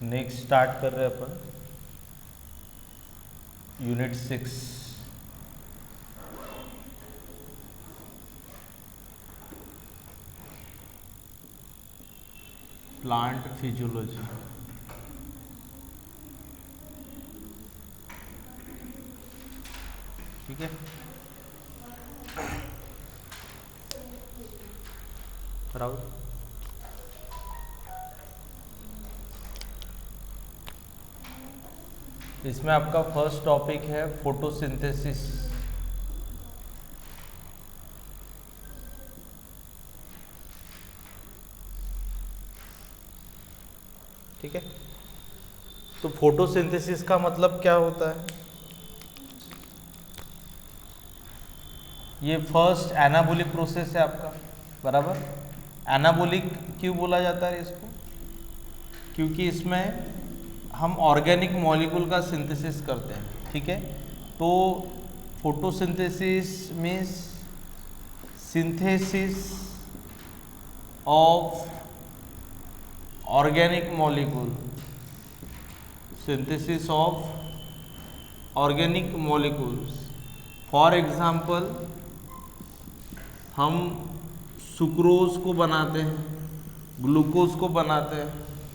Next start कर रहे हैं अपन यूनिट 6। Plant physiology. ठीक है, राहुल। इसमें आपका फर्स्ट टॉपिक है फोटोसिंथेसिस। ठीक है, तो फोटोसिंथेसिस का मतलब क्या होता है? ये फर्स्ट एनाबोलिक प्रोसेस है आपका, बराबर। एनाबोलिक क्यों बोला जाता है इसको? क्योंकि इसमें हम ऑर्गेनिक मॉलिक्यूल का सिंथेसिस करते हैं। ठीक है, तो photosynthesis means synthesis of organic molecule, synthesis of organic molecules. For example, हम सुक्रोज को बनाते हैं, ग्लूकोज को बनाते हैं।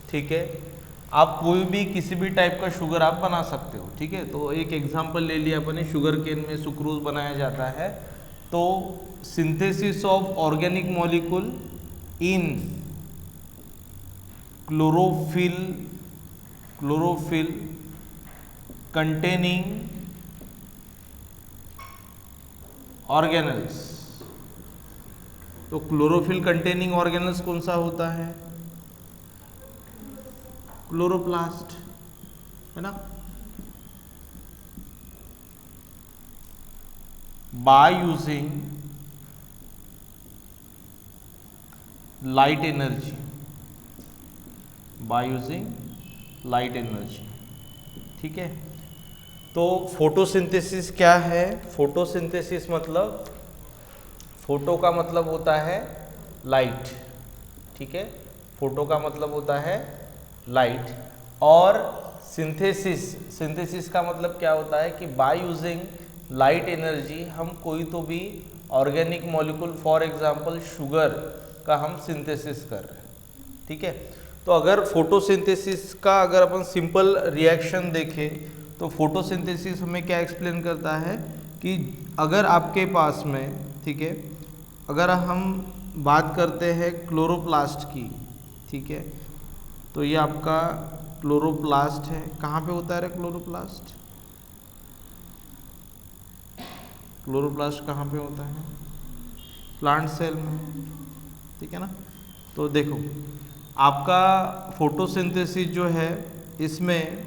ठीक है, आप कोई भी किसी भी टाइप का शुगर आप बना सकते हो। ठीक है, तो एक एग्जांपल ले लिया अपने, शुगर केन में सुक्रोज बनाया जाता है। तो synthesis of organic molecule in chlorophyll containing organelles. तो क्लोरोफिल कंटेनिंग ऑर्गेनल्स कौन सा होता है? क्लोरोप्लास्ट, है ना। By using light energy, by using light energy. ठीक है, तो फोटोसिंथेसिस क्या है? फोटोसिंथेसिस मतलब, फोटो का मतलब होता है लाइट। ठीक है, फोटो का मतलब होता है लाइट, और सिंथेसिस का मतलब क्या होता है कि बाय यूजिंग लाइट एनर्जी हम कोई तो भी organic molecule, for example sugar का हम सिंथेसिस कर रहे हैं। ठीक है, तो अगर फोटोसिंथेसिस का अगर अपन सिंपल रिएक्शन देखें तो फोटोसिंथेसिस हमें क्या एक्सप्लेन करता है कि अगर आपके पास में, ठीक है, अगर हम बात करते हैं क्लोरोप्लास्ट की, ठीक है, तो ये आपका क्लोरोप्लास्ट है। कहाँ पे होता है रे क्लोरोप्लास्ट? क्लोरोप्लास्ट कहाँ पे होता है? प्लांट सेल में। ठीक है ना। तो देखो, आपका फोटोसिंथेसिस जो है इसमें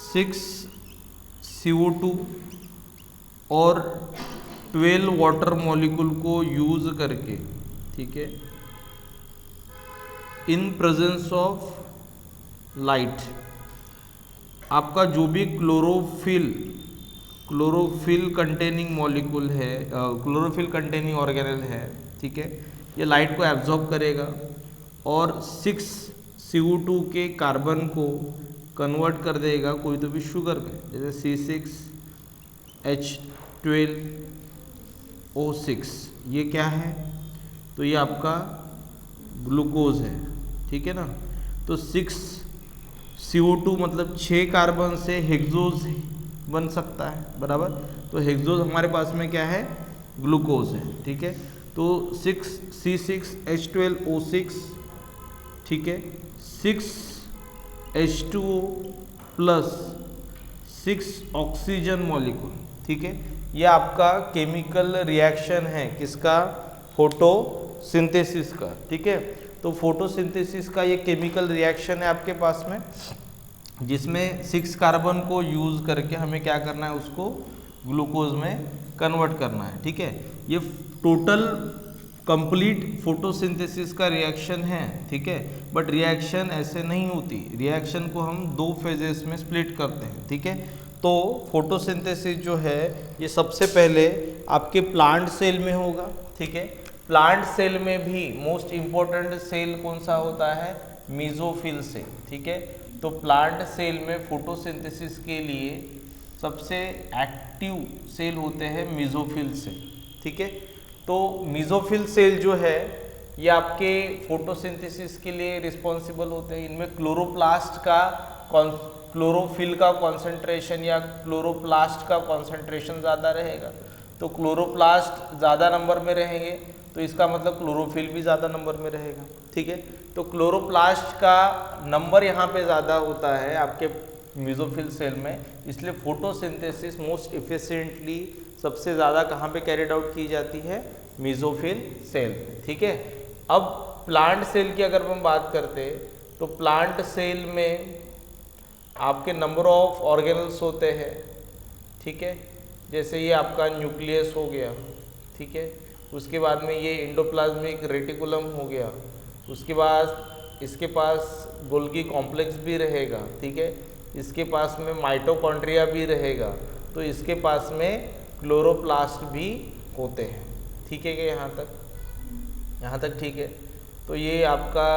6CO2 और 12 वाटर मॉलिक्यूल को यूज करके, ठीक है, इन प्रेजेंस ऑफ लाइट, आपका जो भी क्लोरोफिल कंटेनिंग मॉलिक्यूल है, क्लोरोफिल कंटेनिंग ऑर्गेनल है, ठीक है, ये लाइट को एब्जॉर्ब करेगा और 6CO2 के कार्बन को कन्वर्ट कर देगा कोई तो भी शुगर में, जैसे C6H12O6। ये क्या है? तो ये आपका ग्लूकोज है। ठीक है ना। तो 6CO2 मतलब 6 कार्बन से हेक्सोज बन सकता है, बराबर। तो हेक्सोज हमारे पास में क्या है? ग्लूकोज है। ठीक है, तो 6C6H12O6, ठीक है, 6H2O प्लस 6 ऑक्सीजन मॉलिक्यूल। ठीक है, ये आपका केमिकल रिएक्शन है किसका? फोटोसिंथेसिस का। ठीक है, तो फोटोसिंथेसिस का ये केमिकल रिएक्शन है आपके पास में, जिसमें 6 कार्बन को यूज करके हमें क्या करना है? उसको ग्लूकोज में कन्वर्ट करना है। ठीक है, ये टोटल कंप्लीट फोटोसिंथेसिस का रिएक्शन है। ठीक है, बट रिएक्शन ऐसे नहीं होती, रिएक्शन को हम 2 फेजेस में स्प्लिट करते हैं। ठीक है, तो फोटोसिंथेसिस जो है ये सबसे पहले आपके प्लांट सेल में होगा। ठीक है, प्लांट सेल में भी मोस्ट इम्पोर्टेंट सेल कौन सा होता है? मीजोफिल से, ठीक है। तो प्लांट सेल में फोटोसिंथेसिस के लिए सबसे एक्टिव सेल होते हैं मीजोफिल से, ठीक है। तो मीजोफिल सेल जो है ये आपके फोटोसिंथेसिस के लिए रिस्पॉन्सिबल होते हैं। इनमें क्लोरोप्लास्ट का क्लोरोफिल का कॉन्सेंट्रेशन या क्लोरोप्लास्ट का कॉन्सेंट्रेशन ज़्यादा रहेगा। तो क्लोरोप्लास्ट ज़्यादा नंबर में रहेंगे तो इसका मतलब क्लोरोफिल भी ज़्यादा नंबर में रहेगा, ठीक है। तो क्लोरोप्लास्ट का नंबर यहाँ पे ज़्यादा होता है आपके मीजोफिल सेल में, इसलिए फोटोसिंथेसिस मोस्ट इफिशिएंटली सबसे ज़्यादा कहाँ पे कैरिड आउट की जाती है, मीजोफिल सेल, ठीक है। अब प्लांट सेल की अगर हम बात करते तो प्लांट सेल में आपके नंबर ऑफ ऑर्गेनल्स होते हैं, ठीक है। जैसे ये आपका न्यूक्लियस हो गया, ठीक है। उसके बाद में ये एंडोप्लाज्मिक रेटिकुलम हो गया, उसके बाद इसके पास गोल्गी कॉम्प्लेक्स भी रहेगा, ठीक है। इसके पास में माइटोकॉन्ड्रिया भी रहेगा, तो इसके पास में क्लोरोप्लास्ट भी होते हैं, ठीक है। कि यहाँ तक ठीक है। तो ये आपका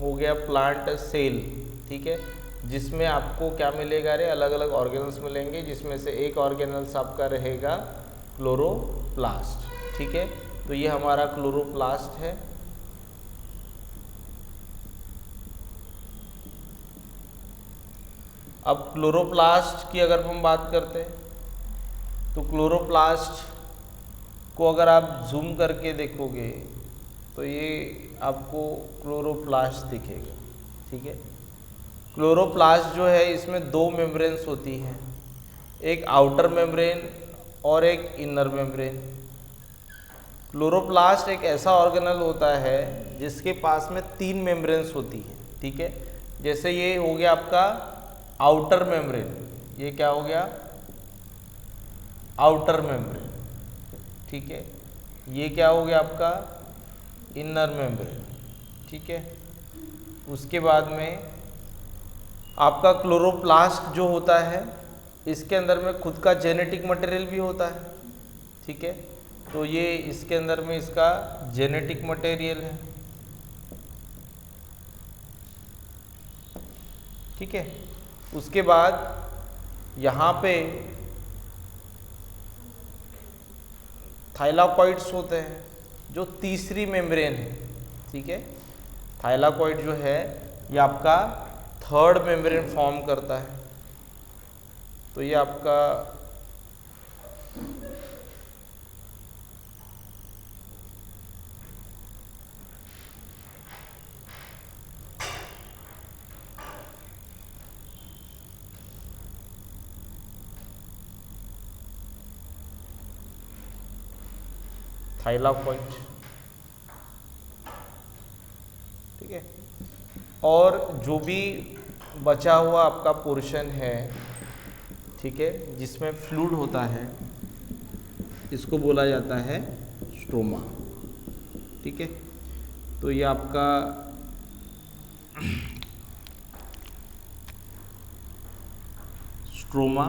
हो गया प्लांट सेल, ठीक है, जिसमें आपको क्या मिलेगा रे, अलग अलग ऑर्गेनल्स मिलेंगे, जिसमें से एक ऑर्गेनल्स आपका रहेगा क्लोरोप्लास्ट, ठीक है। तो ये हमारा क्लोरोप्लास्ट है। अब क्लोरोप्लास्ट की अगर हम बात करते हैं तो क्लोरोप्लास्ट को अगर आप जूम करके देखोगे तो ये आपको क्लोरोप्लास्ट दिखेगा, ठीक है। क्लोरोप्लास्ट जो है इसमें दो मेम्ब्रेन्स होती हैं, एक आउटर मेम्ब्रेन और एक इनर मेम्ब्रेन। क्लोरोप्लास्ट एक ऐसा ऑर्गेनल होता है जिसके पास में तीन मेम्ब्रेन्स होती हैं, ठीक है। जैसे ये हो गया आपका आउटर मेम्ब्रेन, ये क्या हो गया, आउटर मेम्ब्रेन, ठीक है। ये क्या हो गया आपका इनर मेम्ब्रेन, ठीक है। उसके बाद में आपका क्लोरोप्लास्ट जो होता है इसके अंदर में खुद का जेनेटिक मटेरियल भी होता है, ठीक है। तो ये इसके अंदर में इसका जेनेटिक मटेरियल है, ठीक है। उसके बाद यहाँ पे थाइलाकॉइड्स होते हैं जो तीसरी मेम्ब्रेन है, ठीक है। थाइलाकॉइड जो है ये आपका थर्ड मेम्ब्रेन फॉर्म करता है। तो ये आपका थाइलाकॉइड, ठीक है। और जो भी बचा हुआ आपका पोर्शन है, ठीक है, जिसमें फ्लूइड होता है, इसको बोला जाता है स्ट्रोमा, ठीक है। तो ये आपका स्ट्रोमा,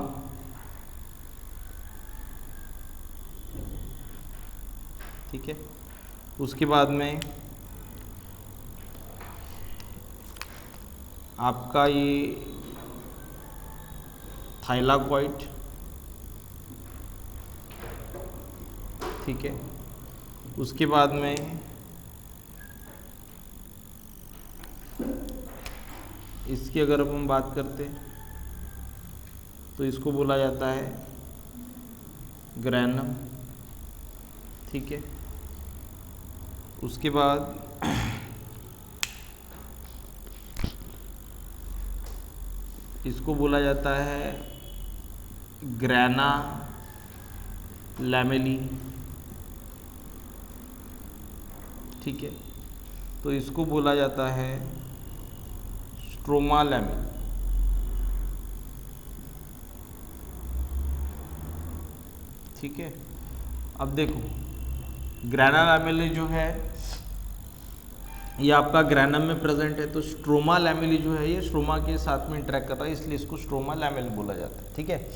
ठीक है। उसके बाद में आपका ये थाइलाकॉइड, ठीक है। उसके बाद में इसकी अगर हम बात करते तो इसको बोला जाता है ग्रैनम, ठीक है। उसके बाद इसको बोला जाता है ग्रैना लैमेली, ठीक है। तो इसको बोला जाता है स्ट्रोमा लैमेली, ठीक है। अब देखो ग्रैना लैमेली जो है ये आपका ग्रैनम में प्रेजेंट है, तो स्ट्रोमा लैमेली जो है ये स्ट्रोमा के साथ में इंटरेक्ट कर रहा है, इसलिए इसको स्ट्रोमा लैमेली बोला जाता है, ठीक है।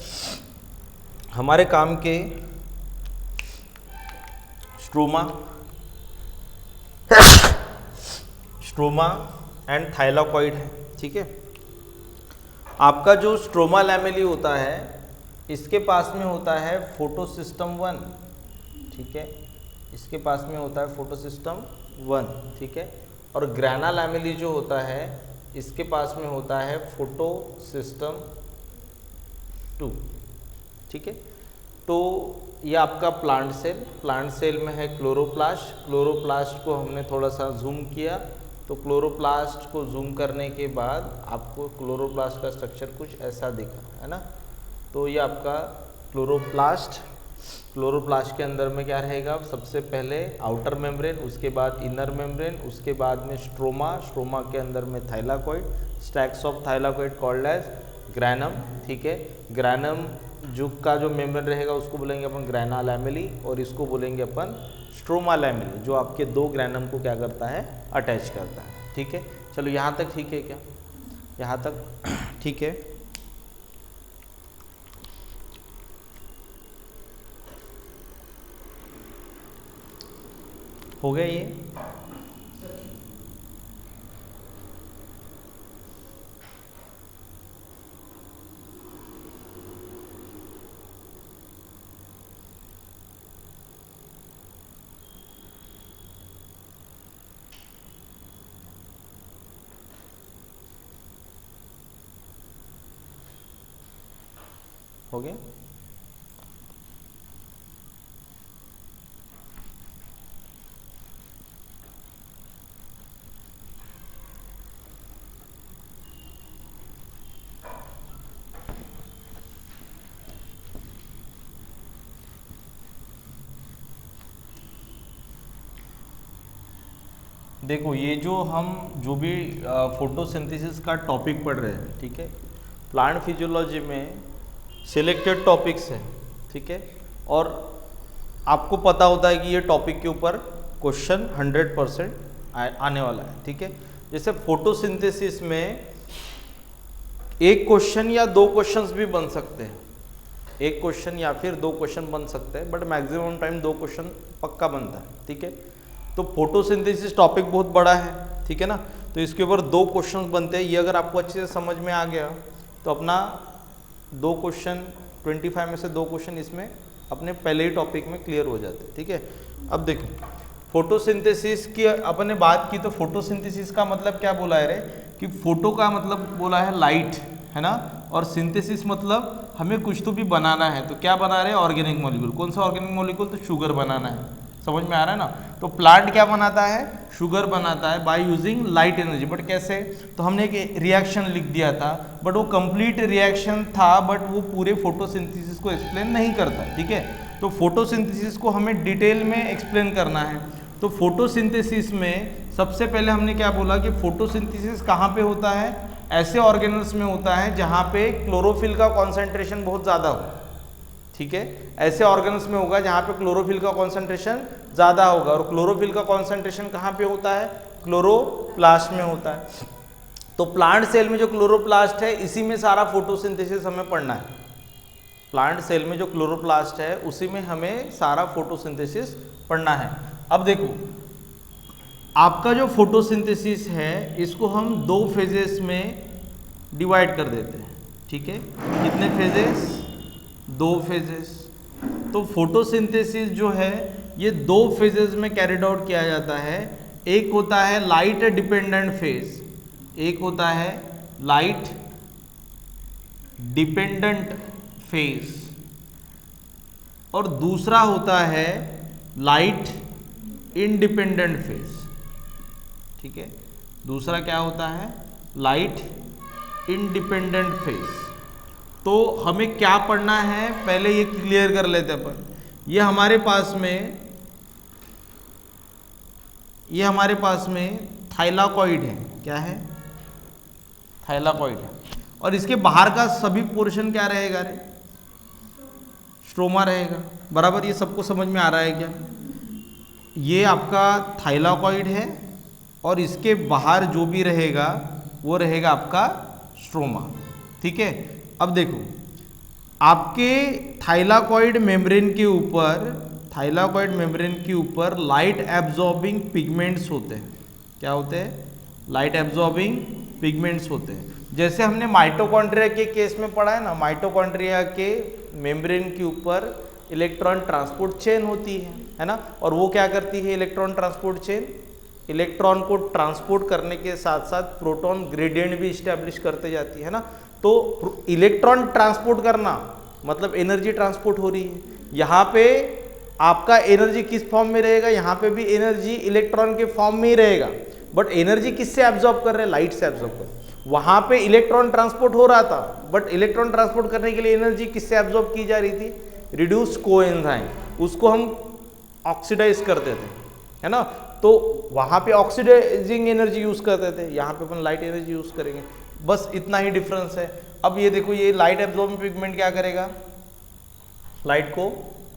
हमारे काम के स्ट्रोमा एंड थाइलाकॉइड है, ठीक है। आपका जो स्ट्रोमा लैमेली होता है इसके पास में होता है फोटोसिस्टम 1, ठीक है, इसके पास में होता है फोटोसिस्टम 1, ठीक है। और ग्राना लैमेली जो होता है इसके पास में होता है फोटोसिस्टम 2, ठीक है। तो ये आपका प्लांट सेल में है क्लोरोप्लास्ट को हमने थोड़ा सा जूम किया, तो क्लोरोप्लास्ट को जूम करने के बाद आपको क्लोरोप्लास्ट का स्ट्रक्चर कुछ ऐसा दिखा, है ना। तो ये आपका क्लोरोप्लास्ट के अंदर में क्या रहेगा, सबसे पहले आउटर मेम्ब्रेन, उसके बाद इनर मेम्ब्रेन, उसके बाद में स्ट्रोमा के अंदर में thylakoid, stacks of thylakoid called as granum, ठीक है। ग्रैनम जो का जो मेम्ब्रेन रहेगा उसको बोलेंगे अपन ग्राना लैमेली, और इसको बोलेंगे अपन स्ट्रोमा लैमेली, जो आपके दो ग्रैनम को क्या करता है, अटैच करता है, ठीक है। चलो यहाँ तक ठीक है क्या, यहाँ तक ठीक है। हो गया ये, हो गया। देखो ये जो भी फोटोसिंथेसिस का टॉपिक पढ़ रहे हैं, ठीक है, प्लांट फिजियोलॉजी में सिलेक्टेड टॉपिक्स है, ठीक है। और आपको पता होता है कि ये टॉपिक के ऊपर क्वेश्चन 100% आने वाला है, ठीक है। जैसे फोटोसिंथेसिस में एक क्वेश्चन या दो क्वेश्चंस भी बन सकते हैं, एक क्वेश्चन या फिर दो क्वेश्चन बन सकते हैं, बट मैक्सिमम टाइम दो क्वेश्चन पक्का बनता है, ठीक है। तो फोटोसिंथेसिस टॉपिक बहुत बड़ा है, ठीक है ना, तो इसके ऊपर दो क्वेश्चन बनते हैं। ये अगर आपको अच्छे से समझ में आ गया तो अपना दो क्वेश्चन 25 में से दो क्वेश्चन इसमें अपने पहले ही टॉपिक में क्लियर हो जाते हैं, ठीक है। अब देखो फोटोसिंथेसिस की अपन ने बात की, तो फोटोसिंथेसिस का मतलब क्या बोला है रे, कि फोटो का मतलब बोला है लाइट, है ना, और सिंथेसिस मतलब हमें कुछ तो भी बनाना है, तो क्या बना रहे हैं, ऑर्गेनिक मॉलिक्यूल। कौन सा ऑर्गेनिक मॉलिक्यूल, तो शुगर बनाना है, समझ में आ रहा है ना। तो प्लांट क्या बनाता है, शुगर बनाता है by using light energy, but कैसे, तो हमने एक रिएक्शन लिख दिया था, बट वो कंप्लीट रिएक्शन था, बट वो पूरे फोटोसिंथेसिस को एक्सप्लेन नहीं करता, ठीक है। तो फोटोसिंथेसिस को हमें डिटेल में एक्सप्लेन करना है। तो फोटोसिंथेसिस में सबसे पहले हमने क्या बोला कि फोटोसिंथेसिस कहाँ पे होता है, ऐसे ऑर्गेनल्स में होता है जहाँ पे क्लोरोफिल का कॉन्सेंट्रेशन बहुत ज़्यादा हो, ठीक है। ऐसे ऑर्गेनल्स में होगा जहाँ पे क्लोरोफिल का कॉन्सेंट्रेशन ज़्यादा होगा, और क्लोरोफिल का कॉन्सेंट्रेशन कहाँ पे होता है, क्लोरोप्लास्ट में होता है। तो प्लांट सेल में जो क्लोरोप्लास्ट है इसी में सारा फोटोसिंथेसिस हमें पढ़ना है। प्लांट सेल में जो क्लोरोप्लास्ट है उसी में हमें सारा फोटोसिंथेसिस पढ़ना है। अब देखो आपका जो फोटोसिंथेसिस है इसको हम दो फेजेस में डिवाइड कर देते हैं, ठीक है। कितने फेजेस, दो फेजेस। तो फोटोसिंथेसिस जो है ये दो फेजेस में कैरिड आउट किया जाता है। एक होता है लाइट डिपेंडेंट फेज, एक होता है लाइट डिपेंडेंट फेज, और दूसरा होता है लाइट इंडिपेंडेंट फेज, ठीक है। दूसरा क्या होता है, लाइट इंडिपेंडेंट फेज। तो हमें क्या पढ़ना है पहले ये क्लियर कर लेते हैं अपन। ये हमारे पास में थाइलाकॉइड है, क्या है, थाइलाकॉइड है, और इसके बाहर का सभी पोर्शन क्या रहेगा रे, स्ट्रोमा रहेगा, बराबर। ये सबको समझ में आ रहा है क्या, ये आपका थाइलाकॉइड है और इसके बाहर जो भी रहेगा वो रहेगा आपका स्ट्रोमा, ठीक है। अब देखो आपके थाइलाकॉइड मेम्ब्रेन के ऊपर लाइट एब्जॉर्बिंग पिगमेंट्स होते हैं। क्या होते हैं, लाइट एब्जॉर्बिंग पिगमेंट्स होते हैं। जैसे हमने माइटोकॉन्ड्रिया के केस में पढ़ा है ना, माइटोकॉन्ड्रिया के मेम्ब्रेन के ऊपर इलेक्ट्रॉन ट्रांसपोर्ट चेन होती है ना, और वो क्या करती है इलेक्ट्रॉन ट्रांसपोर्ट चेन, इलेक्ट्रॉन को ट्रांसपोर्ट करने के साथ साथ प्रोटॉन ग्रेडियंट भी स्टैब्लिश करते जाती है ना। तो इलेक्ट्रॉन ट्रांसपोर्ट करना मतलब एनर्जी ट्रांसपोर्ट हो रही है। यहाँ पे आपका एनर्जी किस फॉर्म में रहेगा, यहाँ पे भी एनर्जी इलेक्ट्रॉन के फॉर्म में ही रहेगा, बट एनर्जी किससे एब्जॉर्ब कर रहे हैं, लाइट से एब्जॉर्ब कर रहे हैं। वहां पे इलेक्ट्रॉन ट्रांसपोर्ट हो रहा था, बट इलेक्ट्रॉन ट्रांसपोर्ट करने के लिए एनर्जी किससे एब्जॉर्ब की जा रही थी, रिड्यूस्ड कोएंजाइम, उसको हम ऑक्सीडाइज करते थे, है ना। तो वहां पे ऑक्सीडाइजिंग एनर्जी यूज करते थे, यहाँ पे अपन लाइट एनर्जी यूज करेंगे, बस इतना ही डिफरेंस है। अब ये देखो, ये लाइट एब्जॉर्बिंग पिगमेंट क्या करेगा, लाइट को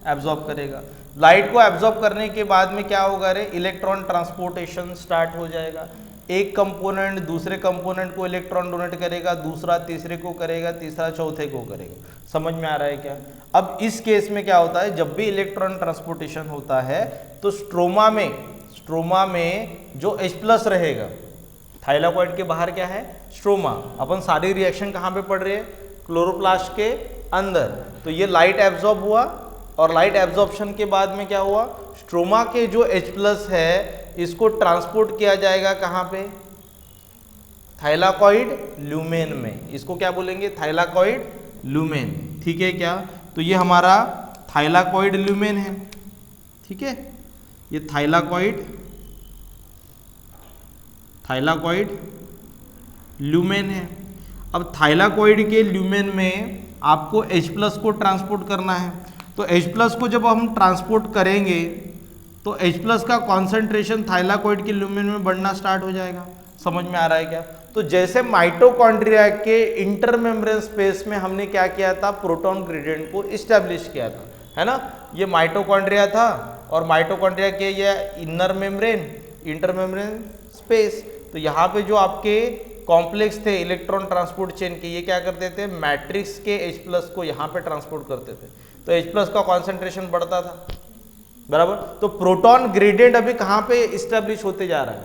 एब्जॉर्ब करेगा। लाइट को एब्जॉर्ब करने के बाद में क्या होगा रे, इलेक्ट्रॉन ट्रांसपोर्टेशन स्टार्ट हो जाएगा। एक कंपोनेंट दूसरे कंपोनेंट को इलेक्ट्रॉन डोनेट करेगा, दूसरा तीसरे को करेगा, तीसरा चौथे को करेगा। समझ में आ रहा है क्या। अब इस केस में क्या होता है, जब भी इलेक्ट्रॉन ट्रांसपोर्टेशन होता है तो स्ट्रोमा में जो H+ रहेगा, थाइलाकॉइड के बाहर क्या है स्ट्रोमा, अपन सारी रिएक्शन कहाँ पे पढ़ रहे हैं, क्लोरोप्लास्ट के अंदर। तो ये लाइट एब्जॉर्ब हुआ, और लाइट एब्जॉर्प्शन के बाद में क्या हुआ, स्ट्रोमा के जो H+ है इसको ट्रांसपोर्ट किया जाएगा कहाँ पे, थाइलाकॉइड ल्यूमेन में। इसको क्या बोलेंगे, थाइलाकॉइड ल्यूमेन, ठीक है क्या। तो ये हमारा थाइलाकॉइड ल्यूमेन है, ठीक है, ये थाइलाकॉइड ल्यूमेन है। अब थाइलाकॉइड के ल्यूमेन में आपको H+ को ट्रांसपोर्ट करना है। तो H+ को जब हम ट्रांसपोर्ट करेंगे तो H+ का कॉन्सेंट्रेशन थाइलाकॉइड के ल्यूमेन में बढ़ना स्टार्ट हो जाएगा। समझ में आ रहा है क्या। तो जैसे माइटोकॉन्ड्रिया के इंटरमेम्ब्रेन स्पेस में हमने क्या किया था, प्रोटॉन ग्रेडियंट को इस्टेब्लिश किया था, है ना। ये माइटोकॉन्ड्रिया था, और माइटोकॉन्ड्रिया के ये इनर मेम्ब्रेन, इंटरमेम्ब्रेन स्पेस। तो यहाँ पे जो आपके कॉम्प्लेक्स थे इलेक्ट्रॉन ट्रांसपोर्ट चेन के, ये क्या करते थे, मैट्रिक्स के H+ को यहाँ पे ट्रांसपोर्ट करते थे, तो H+ का कॉन्सेंट्रेशन बढ़ता था, बराबर। तो प्रोटॉन ग्रेडियंट अभी कहाँ पे इस्टेब्लिश होते जा रहा है,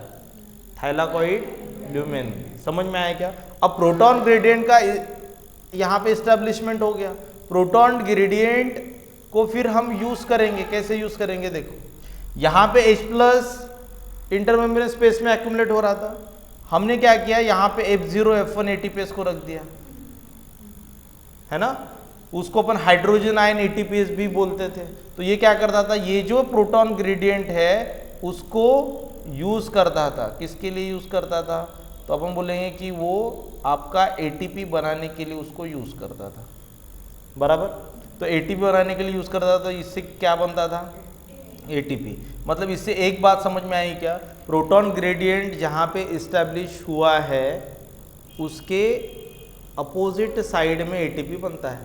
थाइलाकॉइड ल्यूमेन। समझ में आया क्या। अब प्रोटॉन ग्रेडियंट का यहाँ पे इस्टेब्लिशमेंट हो गया। प्रोटॉन ग्रेडियंट को फिर हम यूज करेंगे, कैसे यूज करेंगे, देखो यहाँ पे H+ इंटरमेम्ब्रेन स्पेस में एक्यूमुलेट हो रहा था, हमने क्या किया, यहाँ पे F0 F1 ATPase को रख दिया, है ना। उसको अपन हाइड्रोजन आयन ATPase भी बोलते थे। तो ये क्या करता था, ये जो प्रोटॉन ग्रेडियंट है उसको यूज करता था, किसके लिए यूज करता था, तो अपन बोलेंगे कि वो आपका ATP बनाने के लिए उसको यूज करता था, बराबर। तो ATP बनाने के लिए यूज करता था, तो इससे क्या बनता था, ATP। मतलब इससे एक बात समझ में आई क्या, प्रोटॉन ग्रेडियंट जहाँ पे इस्टेब्लिश हुआ है उसके अपोजिट साइड में ATP बनता है।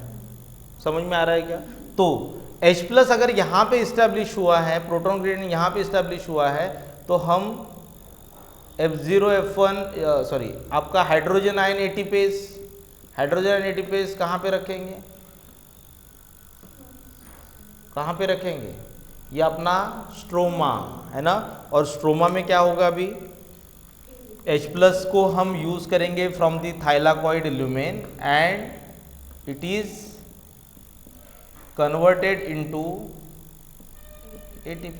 समझ में आ रहा है क्या। तो H+ अगर यहाँ पे इस्टेब्लिश हुआ है, प्रोटॉन ग्रेडियंट यहाँ पे इस्टेब्लिश हुआ है, तो हम F0 F1 आपका हाइड्रोजन आयन ATPase कहाँ पे रखेंगे, कहाँ पे रखेंगे, ये अपना स्ट्रोमा है ना। और स्ट्रोमा में क्या होगा, अभी H+ को हम यूज करेंगे from the thylakoid lumen and it is converted into ATP।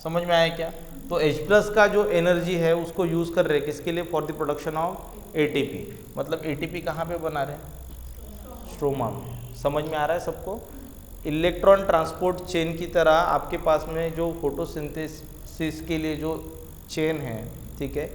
समझ में आया क्या। तो H+ का जो एनर्जी है उसको यूज कर रहे हैं किसके लिए, for the production of ATP। मतलब ATP कहाँ पे बना रहे हैं, स्ट्रोमा में। समझ में आ रहा है सबको। इलेक्ट्रॉन ट्रांसपोर्ट चेन की तरह आपके पास में जो फोटोसिंथेसिस के लिए जो चेन है, ठीक है,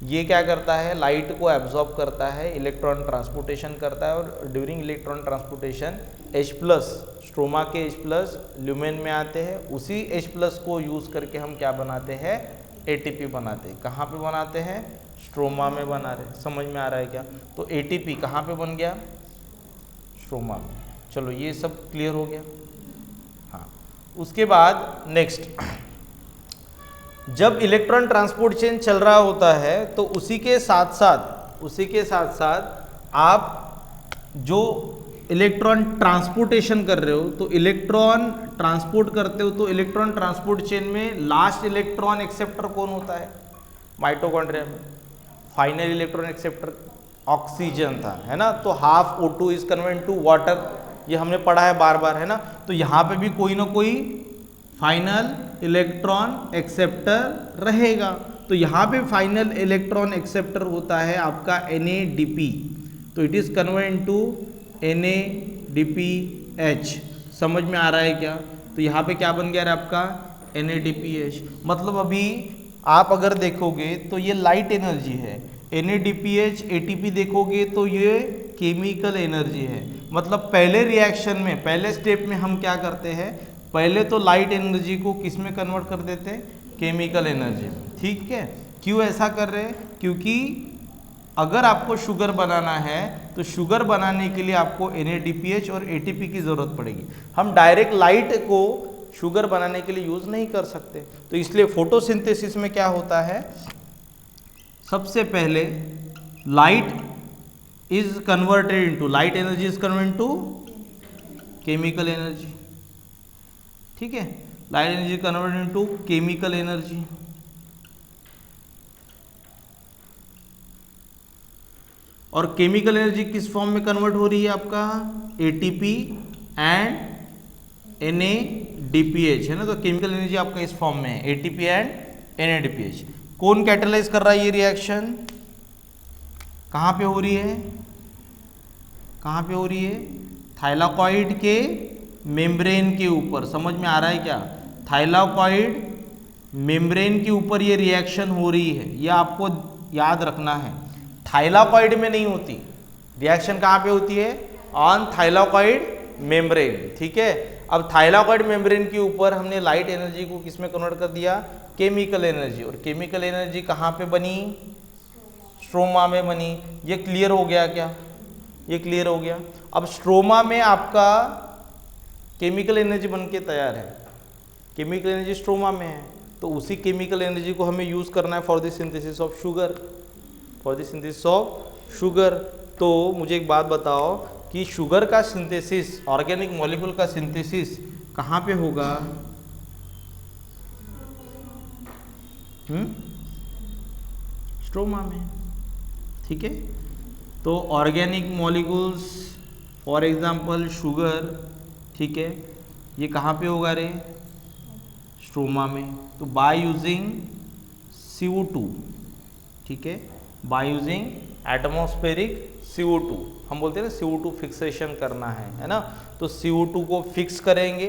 ये क्या करता है, लाइट को एब्जॉर्ब करता है, इलेक्ट्रॉन ट्रांसपोर्टेशन करता है, और during electron transportation H+ stroma के H+ ल्यूमेन में आते हैं। उसी H+ को यूज करके हम क्या बनाते हैं, ATP बनाते हैं। कहाँ पे बनाते हैं, स्ट्रोमा में बना रहे। समझ में आ रहा है क्या। तो ATP कहाँ पे बन गया, स्ट्रोमा में। चलो ये सब क्लियर हो गया। हाँ, उसके बाद नेक्स्ट, जब इलेक्ट्रॉन ट्रांसपोर्ट चेन चल रहा होता है तो उसी के साथ साथ आप जो इलेक्ट्रॉन ट्रांसपोर्टेशन कर रहे हो, तो इलेक्ट्रॉन ट्रांसपोर्ट करते हो, तो इलेक्ट्रॉन ट्रांसपोर्ट चेन में लास्ट इलेक्ट्रॉन एक्सेप्टर कौन होता है, माइटोकॉन्ड्रिया में। फाइनल इलेक्ट्रॉन एक्सेप्टर ऑक्सीजन था, है ना। तो half O2 is convert to water, ये हमने पढ़ा है बार बार, है ना। तो यहाँ पे भी कोई ना कोई फाइनल इलेक्ट्रॉन एक्सेप्टर रहेगा। तो यहाँ पे फाइनल इलेक्ट्रॉन एक्सेप्टर होता है आपका NADP, तो it is convert to NADPH। समझ में आ रहा है क्या? तो यहाँ पे क्या बन गया है आपका NADPH। मतलब अभी आप अगर देखोगे तो ये लाइट एनर्जी है, NADPH ATP देखोगे तो ये केमिकल एनर्जी है। मतलब पहले रिएक्शन में, पहले स्टेप में हम क्या करते हैं, पहले तो लाइट एनर्जी को किस में कन्वर्ट कर देते हैं, केमिकल एनर्जी में, ठीक है। क्यों ऐसा कर रहे हैं? क्योंकि अगर आपको शुगर बनाना है तो शुगर बनाने के लिए आपको NADPH और ATP की ज़रूरत पड़ेगी। हम डायरेक्ट लाइट को शुगर बनाने के लिए यूज़ नहीं कर सकते। तो इसलिए फोटोसिंथेसिस में क्या होता है, सबसे पहले light is converted into, light energy is converted to chemical energy, ठीक है। Light energy converted into chemical energy. और केमिकल एनर्जी किस फॉर्म में कन्वर्ट हो रही है आपका, ATP एंड NADPH, है ना। तो केमिकल एनर्जी आपका इस फॉर्म में है, ATP एंड NADPH। कौन कैटेलाइज कर रहा है ये रिएक्शन, कहाँ पे हो रही है, कहाँ पे हो रही है, थाइलाकॉइड के मेम्ब्रेन के ऊपर। समझ में आ रहा है क्या? थाइलाकॉइड मेम्ब्रेन के ऊपर ये रिएक्शन हो रही है, ये आपको याद रखना है। थाइलाकॉइड में नहीं होती रिएक्शन, कहाँ पे होती है, ऑन थाइलाकॉइड मेम्ब्रेन, ठीक है। अब थाइलाकॉइड मेम्ब्रेन के ऊपर हमने लाइट एनर्जी को किस में कन्वर्ट कर दिया, केमिकल एनर्जी। और केमिकल एनर्जी कहाँ पे बनी, स्ट्रोमा में बनी। ये क्लियर हो गया क्या, ये क्लियर हो गया। अब स्ट्रोमा में आपका केमिकल एनर्जी बन के तैयार है, केमिकल एनर्जी स्ट्रोमा में है, तो उसी केमिकल एनर्जी को हमें यूज़ करना है for the synthesis of sugar, for the synthesis of sugar. तो मुझे एक बात बताओ कि शुगर का सिंथेसिस, ऑर्गेनिक मॉलिक्यूल का सिंथेसिस कहाँ पे होगा, स्ट्रोमा में, ठीक है। तो organic molecules for example sugar, ठीक है, ये कहाँ पे होगा रे, स्ट्रोमा में। तो बाय यूजिंग CO2, ठीक है, बाय यूजिंग एटमॉस्फेरिक CO2, हम बोलते हैं ना CO2 फिक्सेशन करना है ना। तो CO2 को फिक्स करेंगे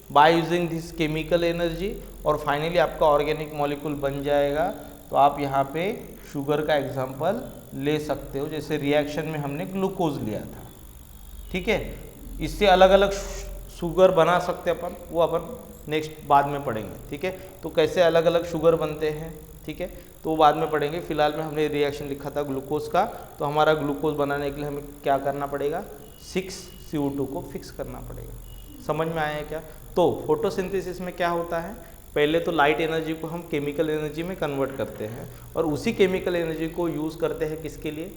by using this chemical energy, और फाइनली आपका ऑर्गेनिक मॉलिक्यूल बन जाएगा। तो आप यहाँ पे शुगर का एग्जांपल ले सकते हो, जैसे रिएक्शन में हमने ग्लूकोज लिया था, ठीक है। इससे अलग अलग शुगर बना सकते अपन, वो अपन नेक्स्ट बाद में पढ़ेंगे, ठीक है। तो कैसे अलग अलग शुगर बनते हैं, ठीक है, तो वो बाद में पढ़ेंगे। फिलहाल में हमने रिएक्शन लिखा था ग्लूकोज का, तो हमारा ग्लूकोज बनाने के लिए हमें क्या करना पड़ेगा, 6CO2 को फिक्स करना पड़ेगा। समझ में आया है क्या? तो फोटोसिंथेसिस में क्या होता है, पहले तो लाइट एनर्जी को हम केमिकल एनर्जी में कन्वर्ट करते हैं, और उसी केमिकल एनर्जी को यूज़ करते हैं किसके लिए,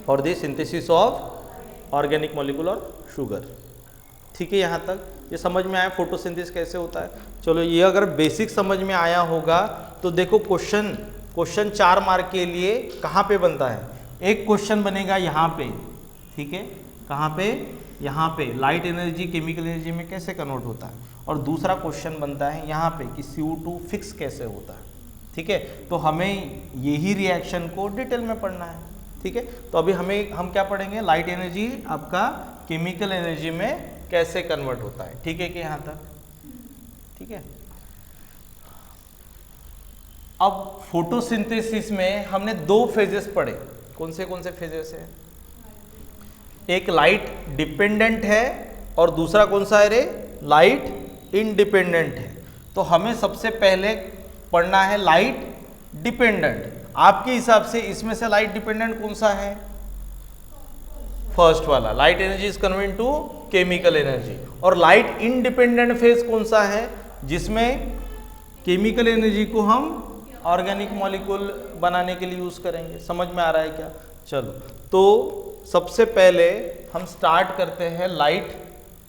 for the synthesis of organic molecule और शुगर, ठीक है। यहाँ तक ये समझ में आया फोटोसिंथेसिस कैसे होता है। चलो, ये अगर बेसिक समझ में आया होगा तो देखो क्वेश्चन 4 मार्क के लिए कहाँ पे बनता है, एक क्वेश्चन बनेगा यहाँ पे, ठीक है, कहाँ पे, यहाँ पे लाइट एनर्जी केमिकल एनर्जी में कैसे कन्वर्ट होता है, और दूसरा क्वेश्चन बनता है यहाँ पे कि CO2 फिक्स कैसे होता है, ठीक है। तो हमें यही रिएक्शन को डिटेल में पढ़ना है, ठीक है। तो अभी हम क्या पढ़ेंगे, लाइट एनर्जी आपका केमिकल एनर्जी में कैसे कन्वर्ट होता है, ठीक है कि यहाँ तक, ठीक है। अब फोटोसिंथेसिस में हमने 2 फेजेस पढ़े, कौन से फेजेस है, एक लाइट डिपेंडेंट है और दूसरा कौन सा है रे, लाइट इंडिपेंडेंट है। तो हमें सबसे पहले पढ़ना है लाइट डिपेंडेंट। आपके हिसाब से इसमें से लाइट डिपेंडेंट कौन सा है, फर्स्ट वाला, light energy is converted to chemical energy. और लाइट इंडिपेंडेंट फेज कौन सा है, जिसमें केमिकल एनर्जी को हम ऑर्गेनिक मॉलिक्यूल बनाने के लिए यूज करेंगे। समझ में आ रहा है क्या? चलो, तो सबसे पहले हम स्टार्ट करते हैं लाइट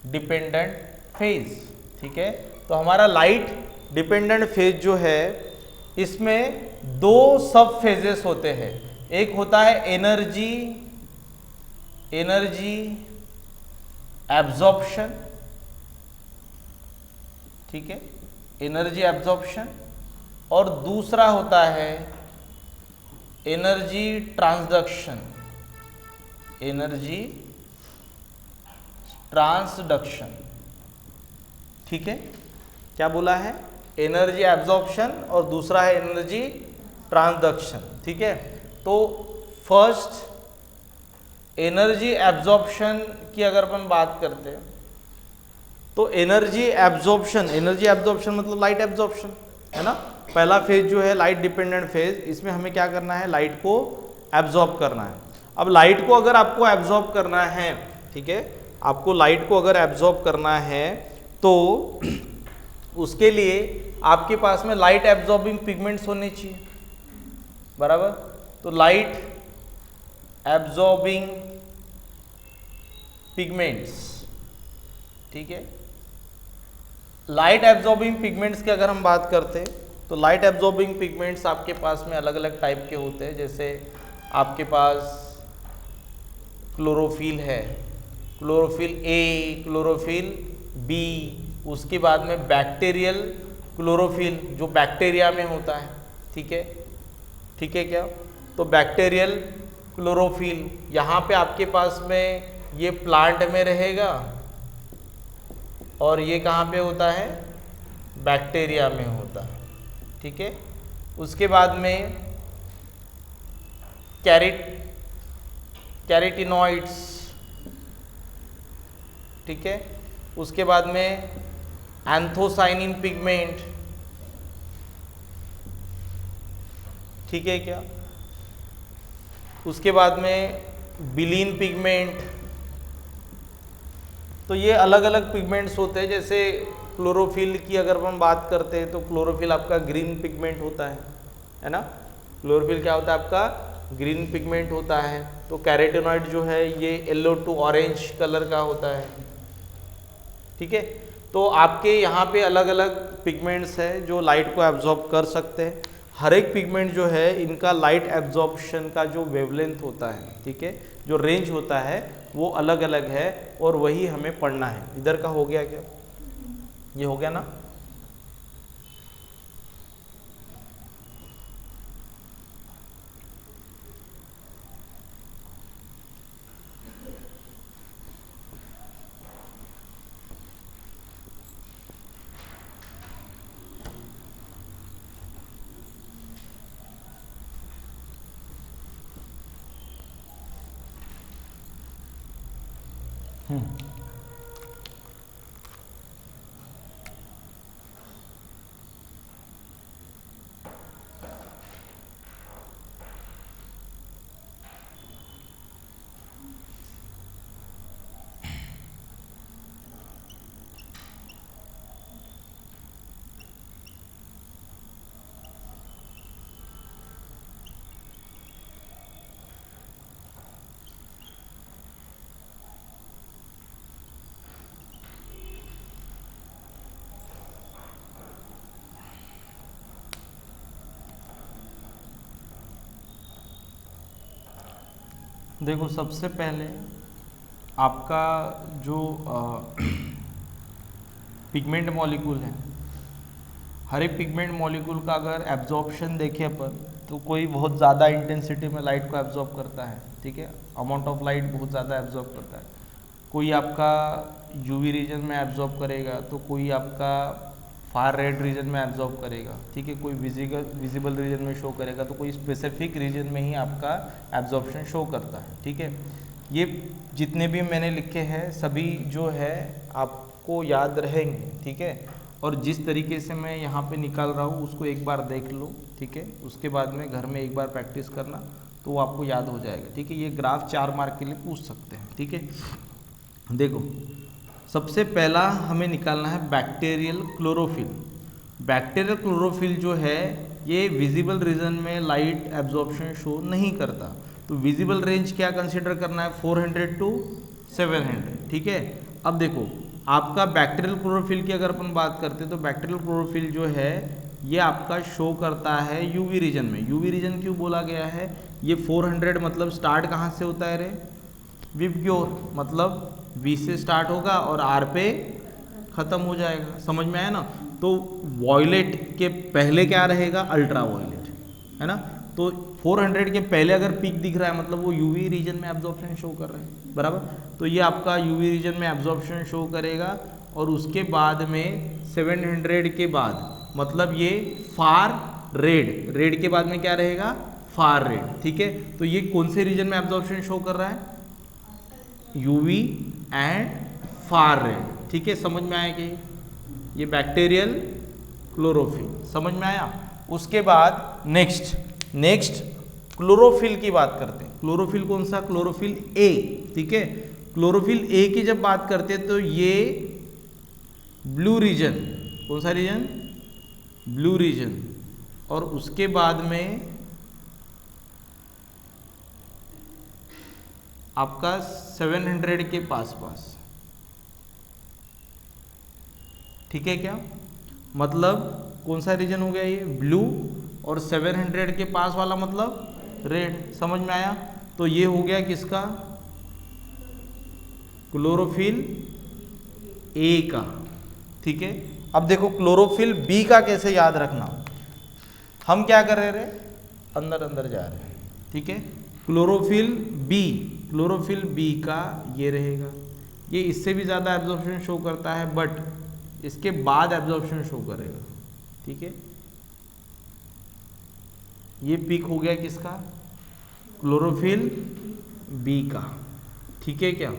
डिपेंडेंट फेज, ठीक है। तो हमारा लाइट डिपेंडेंट फेज जो है इसमें दो सब फेजेस होते हैं। एक होता है एनर्जी एब्जॉर्प्शन, ठीक है, एनर्जी एब्जॉर्प्शन, और दूसरा होता है एनर्जी ट्रांसडक्शन, ठीक है। क्या बोला है? एनर्जी एब्जॉर्प्शन और दूसरा है एनर्जी ट्रांसडक्शन, ठीक है। तो फर्स्ट एनर्जी एब्जॉर्प्शन की अगर अपन बात करते हैं तो एनर्जी एब्जॉर्प्शन मतलब लाइट एब्जॉर्प्शन, है ना। पहला फेज जो है लाइट डिपेंडेंट फेज, इसमें हमें क्या करना है? लाइट को एब्जॉर्ब करना है। अब लाइट को अगर आपको एब्जॉर्ब करना है, ठीक है, आपको लाइट को अगर एब्जॉर्ब करना है तो उसके लिए आपके पास में लाइट एब्जॉर्बिंग पिगमेंट्स होने चाहिए, बराबर। तो लाइट एब्जॉर्बिंग पिगमेंट्स, ठीक है। लाइट एब्जॉर्बिंग पिगमेंट्स की अगर हम बात करते हैं तो लाइट एब्जॉर्बिंग पिगमेंट्स आपके पास में अलग अलग टाइप के होते हैं। जैसे आपके पास क्लोरोफिल है, क्लोरोफिल ए, क्लोरोफिल बी, उसके बाद में बैक्टीरियल क्लोरोफिल जो बैक्टीरिया में होता है, ठीक है, ठीक है क्या। तो बैक्टीरियल क्लोरोफिल यहाँ पे आपके पास में ये प्लांट में रहेगा और ये कहाँ पे होता है? बैक्टीरिया में होता है, ठीक है। उसके बाद में कैरेटिनॉइड्स, ठीक है। उसके बाद में एंथोसाइनिन पिगमेंट, ठीक है क्या। उसके बाद में बिलीन पिगमेंट। तो ये अलग अलग पिगमेंट्स होते हैं। जैसे क्लोरोफिल की अगर हम बात करते हैं तो क्लोरोफिल आपका ग्रीन पिगमेंट होता है ना। क्लोरोफिल क्या होता है? आपका ग्रीन पिगमेंट होता है। तो कैरोटीनॉइड जो है ये येलो टू ऑरेंज कलर का होता है, ठीक है। तो आपके यहाँ पे अलग अलग पिगमेंट्स है जो लाइट को एब्जॉर्ब कर सकते हैं। हर एक पिगमेंट जो है इनका लाइट एब्जॉर्प्शन का जो वेवलेंथ होता है, ठीक है, जो रेंज होता है वो अलग अलग है और वही हमें पढ़ना है। इधर का हो गया क्या? ये हो गया ना। देखो सबसे पहले आपका जो पिगमेंट मॉलिक्यूल है, हर एक पिगमेंट मॉलिक्यूल का अगर एब्जॉर्प्शन देखें अपन तो कोई बहुत ज़्यादा इंटेंसिटी में लाइट को एब्जॉर्ब करता है, ठीक है, अमाउंट ऑफ लाइट बहुत ज़्यादा एब्जॉर्ब करता है। कोई आपका यूवी रीजन में एब्जॉर्ब करेगा तो कोई आपका फार रेड रीजन में एब्जॉर्ब करेगा, ठीक है, कोई विजिबल रीजन में शो करेगा, तो कोई स्पेसिफिक रीजन में ही आपका एब्जॉर्प्शन शो करता है, ठीक है। ये जितने भी मैंने लिखे हैं सभी जो है आपको याद रहेंगे, ठीक है। और जिस तरीके से मैं यहाँ पे निकाल रहा हूँ उसको एक बार देख लो, ठीक है, उसके बाद में घर में एक बार प्रैक्टिस करना तो वो आपको याद हो जाएगा, ठीक है। ये ग्राफ 4 मार्क के लिए पूछ सकते हैं, ठीक है। देखो सबसे पहला हमें निकालना है बैक्टीरियल क्लोरोफिल। बैक्टीरियल क्लोरोफिल जो है ये विजिबल रीजन में लाइट एब्जॉर्प्शन शो नहीं करता, तो विजिबल रेंज क्या कंसीडर करना है? 400 to 700, ठीक है। अब देखो आपका बैक्टीरियल क्लोरोफिल की अगर अपन बात करते हैं तो बैक्टीरियल क्लोरोफिल जो है ये आपका शो करता है यूवी रीजन में। यूवी रीजन क्यों बोला गया है? ये 400 मतलब स्टार्ट कहाँ से होता है रे? विबग्योर, मतलब वी से स्टार्ट होगा और आर पे खत्म हो जाएगा। समझ में आया ना? तो वॉयलेट के पहले क्या रहेगा? अल्ट्रा वॉयलेट, है ना? तो 400 के पहले अगर पीक दिख रहा है मतलब वो यूवी रीजन में एब्जॉर्प्शन शो कर रहा है, बराबर। तो ये आपका यूवी रीजन में एब्जॉर्प्शन शो करेगा और उसके बाद में 700 के बाद मतलब ये फार रेड, रेड के बाद में क्या रहेगा? फार रेड, ठीक है। तो ये कौन से रीजन में एब्जॉर्प्शन शो कर रहा है? यूवी एंड फार रेड, ठीक है। समझ में आया कि ये बैक्टीरियल क्लोरोफिल, समझ में आया? उसके बाद नेक्स्ट क्लोरोफिल की बात करते हैं। क्लोरोफिल कौन सा? क्लोरोफिल ए, ठीक है। क्लोरोफिल ए की जब बात करते हैं तो ये ब्लू रीजन, कौन सा रीजन? Blue reason. और उसके बाद में आपका 700 के पास, ठीक है क्या? मतलब कौन सा रीजन हो गया ये? ब्लू, और 700 के पास वाला मतलब रेड। समझ में आया? तो ये हो गया किसका? क्लोरोफिल ए का, ठीक है। अब देखो क्लोरोफिल बी का कैसे याद रखना। हम क्या कर रहे? अंदर अंदर जा रहे हैं, ठीक है। क्लोरोफिल बी का ये रहेगा, ये इससे भी ज़्यादा एब्जॉर्प्शन शो करता है बट इसके बाद एब्जॉर्प्शन शो करेगा, ठीक है। ये पीक हो गया किसका? क्लोरोफिल बी का, ठीक है क्या?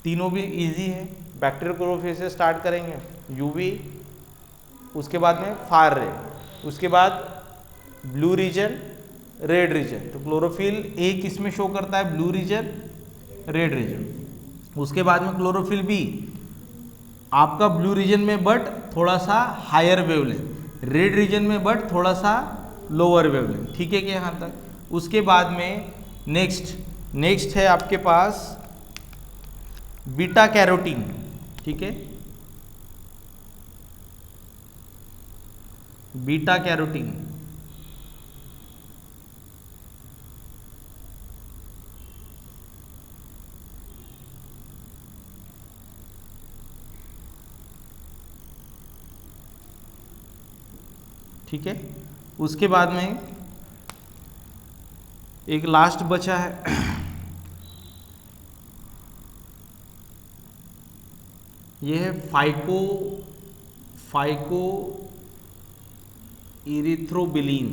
तीनों भी इजी है। बैक्टीरियल क्लोरोफिल से स्टार्ट करेंगे, यूवी, उसके बाद में फार रेड, उसके बाद ब्लू रीजन, रेड रीजन। तो क्लोरोफिल ए किस में शो करता है? Blue region, red region. उसके बाद में क्लोरोफिल बी आपका ब्लू रीजन में बट थोड़ा सा हायर वेवलेंथ, रेड रीजन में बट थोड़ा सा लोअर वेवलेंथ, ठीक है कि यहाँ तक। उसके बाद में नेक्स्ट है आपके पास बीटा कैरोटीन, ठीक है। बीटा कैरोटीन, ठीक है। उसके बाद में एक लास्ट बचा है ये है फाइको इरिथ्रोबिलीन।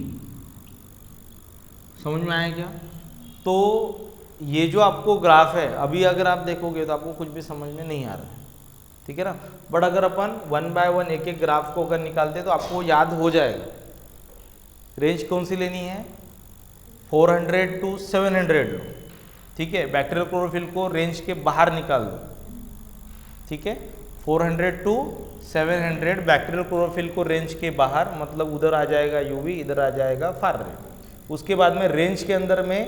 समझ में आया क्या? तो ये जो आपको ग्राफ है अभी अगर आप देखोगे तो आपको कुछ भी समझ में नहीं आ रहा है, ठीक है ना। बट अगर अपन 1 बाय 1 एक एक ग्राफ को अगर निकालते तो आपको याद हो जाएगा। रेंज कौन सी लेनी है? 400 to 700 लो, ठीक है। बैक्टीरियल क्लोरोफिल को रेंज के बाहर निकाल दो, ठीक है। 400 to 700 बैक्टीरियल क्लोरोफिल को रेंज के बाहर, मतलब उधर आ जाएगा यूवी, इधर आ जाएगा फार रेड। उसके बाद में रेंज के अंदर में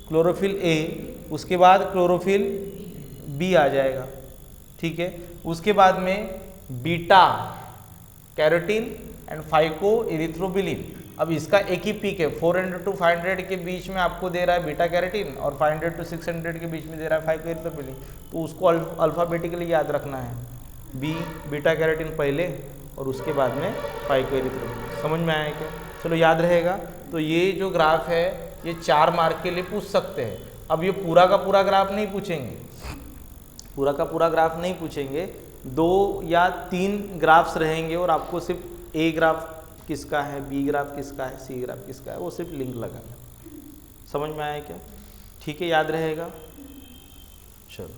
क्लोरोफिल ए, उसके बाद क्लोरोफिल बी आ जाएगा, ठीक है। उसके बाद में बीटा कैरोटीन एंड फाइको इरिथ्रोबिलीन। अब इसका एक ही पीक है, 400 to 500 के बीच में आपको दे रहा है बीटा कैरोटीन और 500 to 600 के बीच में दे रहा है फाइको इरिथ्रोबिलीन। तो उसको अल्फ़ाबेटिकली याद रखना है, बी बीटा कैरोटीन पहले और उसके बाद में फाइको इरिथ्रोबिलीन। समझ में आया क्या? चलो याद रहेगा। तो ये जो ग्राफ है ये 4 मार्क के लिए पूछ सकते हैं। अब ये पूरा का पूरा ग्राफ नहीं पूछेंगे, पूरा का पूरा ग्राफ नहीं पूछेंगे, 2 या 3 ग्राफ्स रहेंगे और आपको सिर्फ ए ग्राफ किसका है, बी ग्राफ किसका है, सी ग्राफ किसका है, वो सिर्फ लिंक लगाना। समझ में आया क्या? ठीक है, याद रहेगा। चलो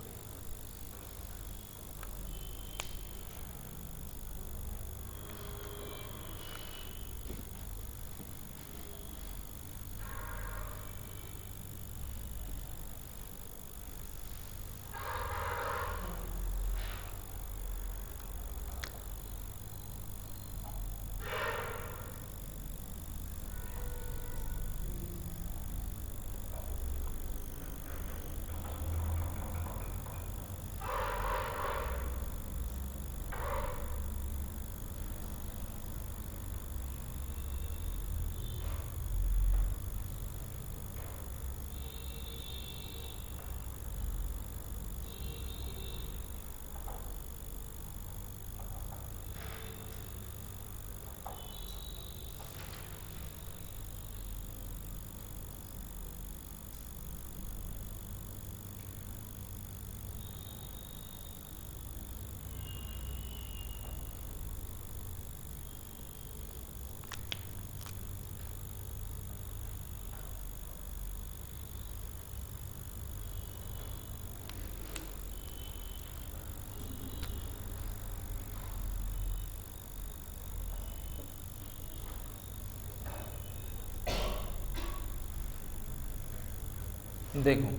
देखो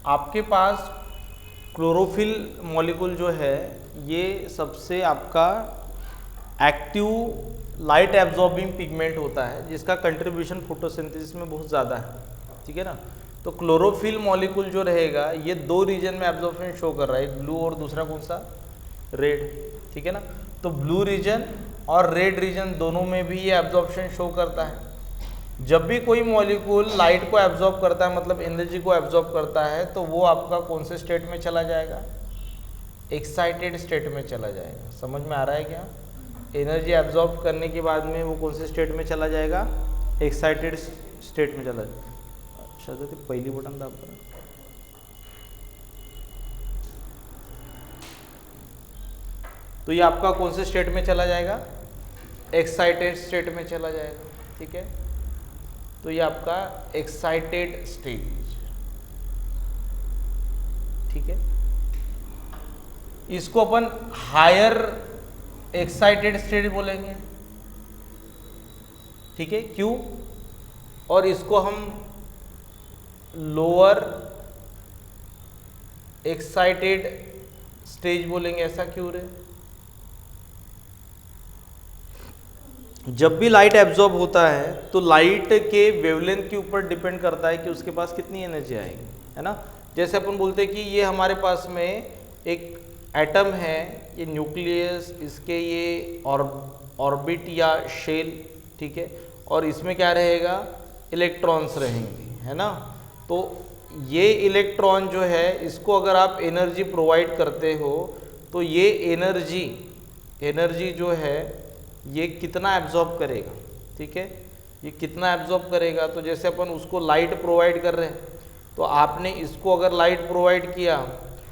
आपके पास क्लोरोफिल मॉलिक्यूल जो है ये सबसे आपका एक्टिव लाइट एब्जॉर्बिंग पिगमेंट होता है जिसका कंट्रीब्यूशन फोटोसिंथेसिस में बहुत ज़्यादा है, ठीक है ना। तो क्लोरोफिल मॉलिक्यूल जो रहेगा ये दो रीजन में एब्जॉर्प्शन शो कर रहा है, एक ब्लू और दूसरा कौन सा, रेड, ठीक है ना। तो ब्लू रीजन और रेड रीजन दोनों में भी ये एब्जॉर्प्शन शो करता है। जब भी कोई मॉलिक्यूल लाइट को एब्जॉर्ब करता है, मतलब एनर्जी को एब्जॉर्ब करता है, तो वो आपका कौन से स्टेट में चला जाएगा, एक्साइटेड स्टेट में चला जाएगा। समझ में आ रहा है क्या? एनर्जी एब्जॉर्ब करने के बाद में वो कौन से स्टेट में चला जाएगा, एक्साइटेड स्टेट में चला जाएगा। शायद पहली बटन दाब कर, तो ये आपका कौन से स्टेट में चला जाएगा, एक्साइटेड स्टेट में चला जाएगा, ठीक है। तो ये आपका एक्साइटेड स्टेज, ठीक है। इसको अपन हायर एक्साइटेड स्टेट बोलेंगे, ठीक है, क्यों? और इसको हम लोअर एक्साइटेड स्टेज बोलेंगे, ऐसा क्यों रे? जब भी लाइट एब्जॉर्ब होता है तो लाइट के वेवलेंथ के ऊपर डिपेंड करता है कि उसके पास कितनी एनर्जी आएगी, है ना। जैसे अपन बोलते हैं कि ये हमारे पास में एक एटम है, ये न्यूक्लियस, इसके ये ऑर्बिट या शेल, ठीक है, और इसमें क्या रहेगा, इलेक्ट्रॉन्स रहेंगे, है ना। तो ये इलेक्ट्रॉन जो है इसको अगर आप एनर्जी प्रोवाइड करते हो तो ये एनर्जी जो है ये कितना एब्जॉर्ब करेगा, ठीक है, ये कितना एब्जॉर्ब करेगा। तो जैसे अपन उसको लाइट प्रोवाइड कर रहे हैं, तो आपने इसको अगर लाइट प्रोवाइड किया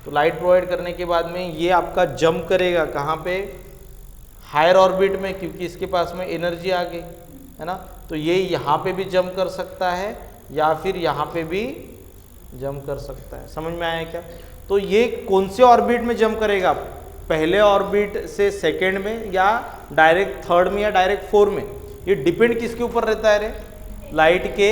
तो लाइट प्रोवाइड करने के बाद में ये आपका जंप करेगा कहाँ पे, हायर ऑर्बिट में, क्योंकि इसके पास में एनर्जी आ गई, है ना। तो ये यहाँ पे भी जंप कर सकता है या फिर यहाँ पे भी जंप कर सकता है। समझ में आया क्या? तो ये कौन से ऑर्बिट में जंप करेगा, पहले ऑर्बिट से सेकेंड में या डायरेक्ट थर्ड में या डायरेक्ट फोर में, ये डिपेंड किसके ऊपर रहता है रे, लाइट के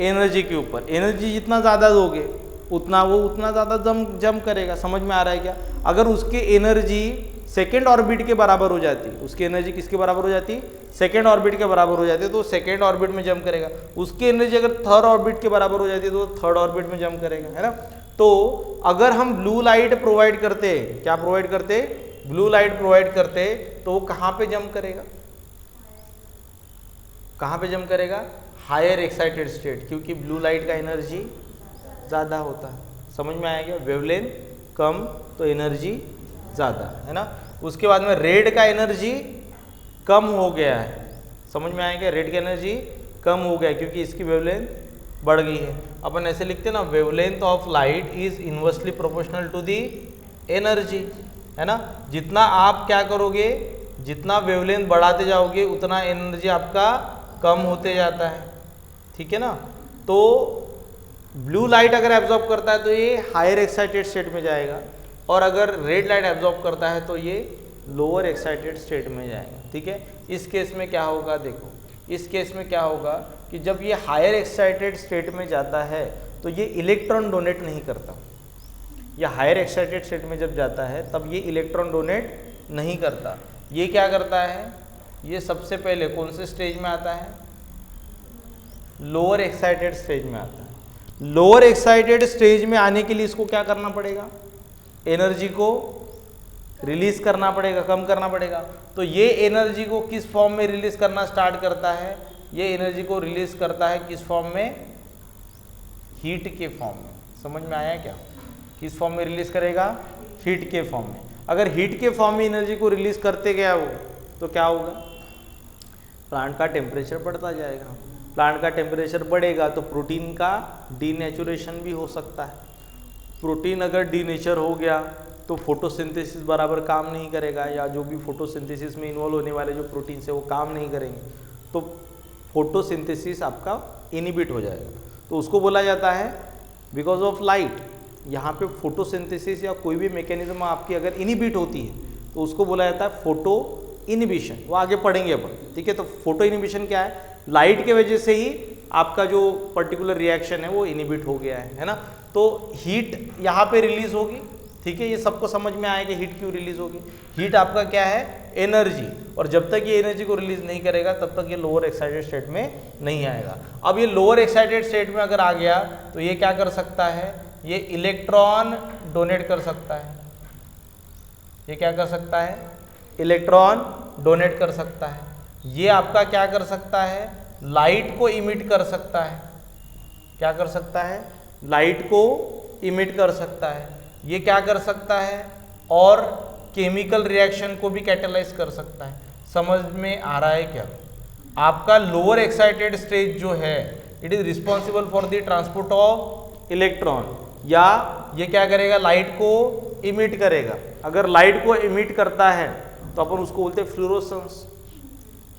एनर्जी के ऊपर। एनर्जी जितना ज़्यादा दोगे उतना ज़्यादा जंप करेगा। समझ में आ रहा है क्या? अगर उसकी एनर्जी सेकेंड ऑर्बिट के बराबर हो जाती, उसकी एनर्जी किसके बराबर हो जाती, सेकेंड ऑर्बिट के बराबर हो जाती है, तो सेकेंड ऑर्बिट में जंप करेगा। उसकी एनर्जी अगर थर्ड ऑर्बिट के बराबर हो जाती है तो थर्ड ऑर्बिट में जंप करेगा, है ना। तो अगर हम ब्लू लाइट प्रोवाइड करते, क्या प्रोवाइड करते, ब्लू लाइट प्रोवाइड करते, तो वो कहाँ पे जंप करेगा, कहाँ पे जंप करेगा, हायर एक्साइटेड स्टेट, क्योंकि ब्लू लाइट का एनर्जी ज़्यादा होता है। समझ में आएगा? वेवलेंथ कम तो एनर्जी ज़्यादा, है ना। उसके बाद में रेड का एनर्जी कम हो गया है। समझ में आएगा? रेड का एनर्जी कम हो गया क्योंकि इसकी वेवलेंथ बढ़ गई है। अपन ऐसे लिखते हैं ना, wavelength of light is inversely proportional to the energy, है ना। जितना आप क्या करोगे, जितना वेवलेंथ बढ़ाते जाओगे उतना एनर्जी आपका कम होते जाता है, ठीक है ना। तो ब्लू लाइट अगर एब्जॉर्ब करता है तो ये हायर एक्साइटेड स्टेट में जाएगा, और अगर रेड लाइट एब्जॉर्ब करता है तो ये लोअर एक्साइटेड स्टेट में जाएगा, ठीक है। इस केस में क्या होगा, देखो इस केस में क्या होगा कि जब ये हायर एक्साइटेड स्टेट में जाता है तो ये इलेक्ट्रॉन डोनेट नहीं करता। या हायर एक्साइटेड स्टेट में जब जाता है तब ये इलेक्ट्रॉन डोनेट नहीं करता। ये क्या करता है, ये सबसे पहले कौन से स्टेज में आता है, लोअर एक्साइटेड स्टेज में आता है। लोअर एक्साइटेड स्टेज में आने के लिए इसको क्या करना पड़ेगा, एनर्जी को रिलीज करना पड़ेगा, कम करना पड़ेगा। तो ये एनर्जी को किस फॉर्म में रिलीज करना स्टार्ट करता है, ये एनर्जी को रिलीज करता है किस फॉर्म में, हीट के फॉर्म में। समझ में आया क्या? किस फॉर्म में रिलीज करेगा, हीट के फॉर्म में। अगर हीट के फॉर्म में एनर्जी को रिलीज करते गया वो, तो क्या होगा, प्लांट का टेम्परेचर बढ़ता जाएगा। प्लांट का टेम्परेचर बढ़ेगा तो प्रोटीन का डीनेचुरेशन भी हो सकता है। प्रोटीन अगर डीनेचर हो गया तो फोटोसिंथेसिस बराबर काम नहीं करेगा, या जो भी फोटोसिंथेसिस में इन्वॉल्व होने वाले जो प्रोटीन्स है वो काम नहीं करेंगे, तो फोटोसिंथेसिस आपका इनिबिट हो जाएगा। तो उसको बोला जाता है बिकॉज ऑफ लाइट। यहाँ पे फोटोसिंथेसिस या कोई भी मैकेनिज्म आपकी अगर इनिबिट होती है तो उसको बोला जाता है फोटो इनिबिशन। वो आगे पढ़ेंगे अपन, ठीक है। तो फोटो इनिबिशन क्या है, लाइट के वजह से ही आपका जो पर्टिकुलर रिएक्शन है वो इनिबिट हो गया है ना। तो हीट यहाँ पे रिलीज होगी, ठीक है, ये सबको समझ में आया कि हीट क्यों रिलीज होगी। हीट आपका क्या है, एनर्जी, और जब तक ये एनर्जी को रिलीज नहीं करेगा तब तक ये लोअर एक्साइटेड स्टेट में नहीं आएगा। अब ये लोअर एक्साइटेड स्टेट में अगर आ गया तो ये क्या कर सकता है, ये इलेक्ट्रॉन डोनेट कर सकता है। ये क्या कर सकता है, इलेक्ट्रॉन डोनेट कर सकता है। ये आपका क्या कर सकता है, लाइट को इमिट कर सकता है। क्या कर सकता है, लाइट को इमिट कर सकता है। ये क्या कर सकता है, और केमिकल रिएक्शन को भी कैटेलाइज कर सकता है। समझ में आ रहा है क्या? आपका लोअर एक्साइटेड स्टेज जो है it is responsible for the transport of electron, या ये क्या करेगा, लाइट को इमिट करेगा। अगर लाइट को इमिट करता है तो अपन उसको बोलते हैं फ्लोरोसेंस।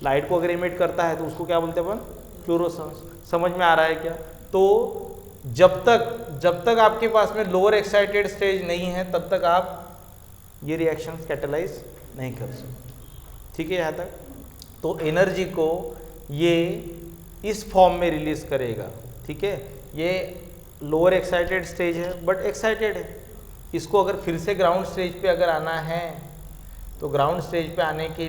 लाइट को अगर इमिट करता है तो उसको क्या बोलते हैं अपन, फ्लोरोसेंस। समझ में आ रहा है क्या? तो जब तक आपके पास में लोअर एक्साइटेड स्टेज नहीं है तब तक आप ये रिएक्शंस कैटेलाइज नहीं कर सकते, ठीक है यहाँ तक। तो एनर्जी को ये इस फॉर्म में रिलीज करेगा, ठीक है। ये लोअर एक्साइटेड स्टेज है बट एक्साइटेड है। इसको अगर फिर से ग्राउंड स्टेज पे अगर आना है तो ग्राउंड स्टेज पे आने के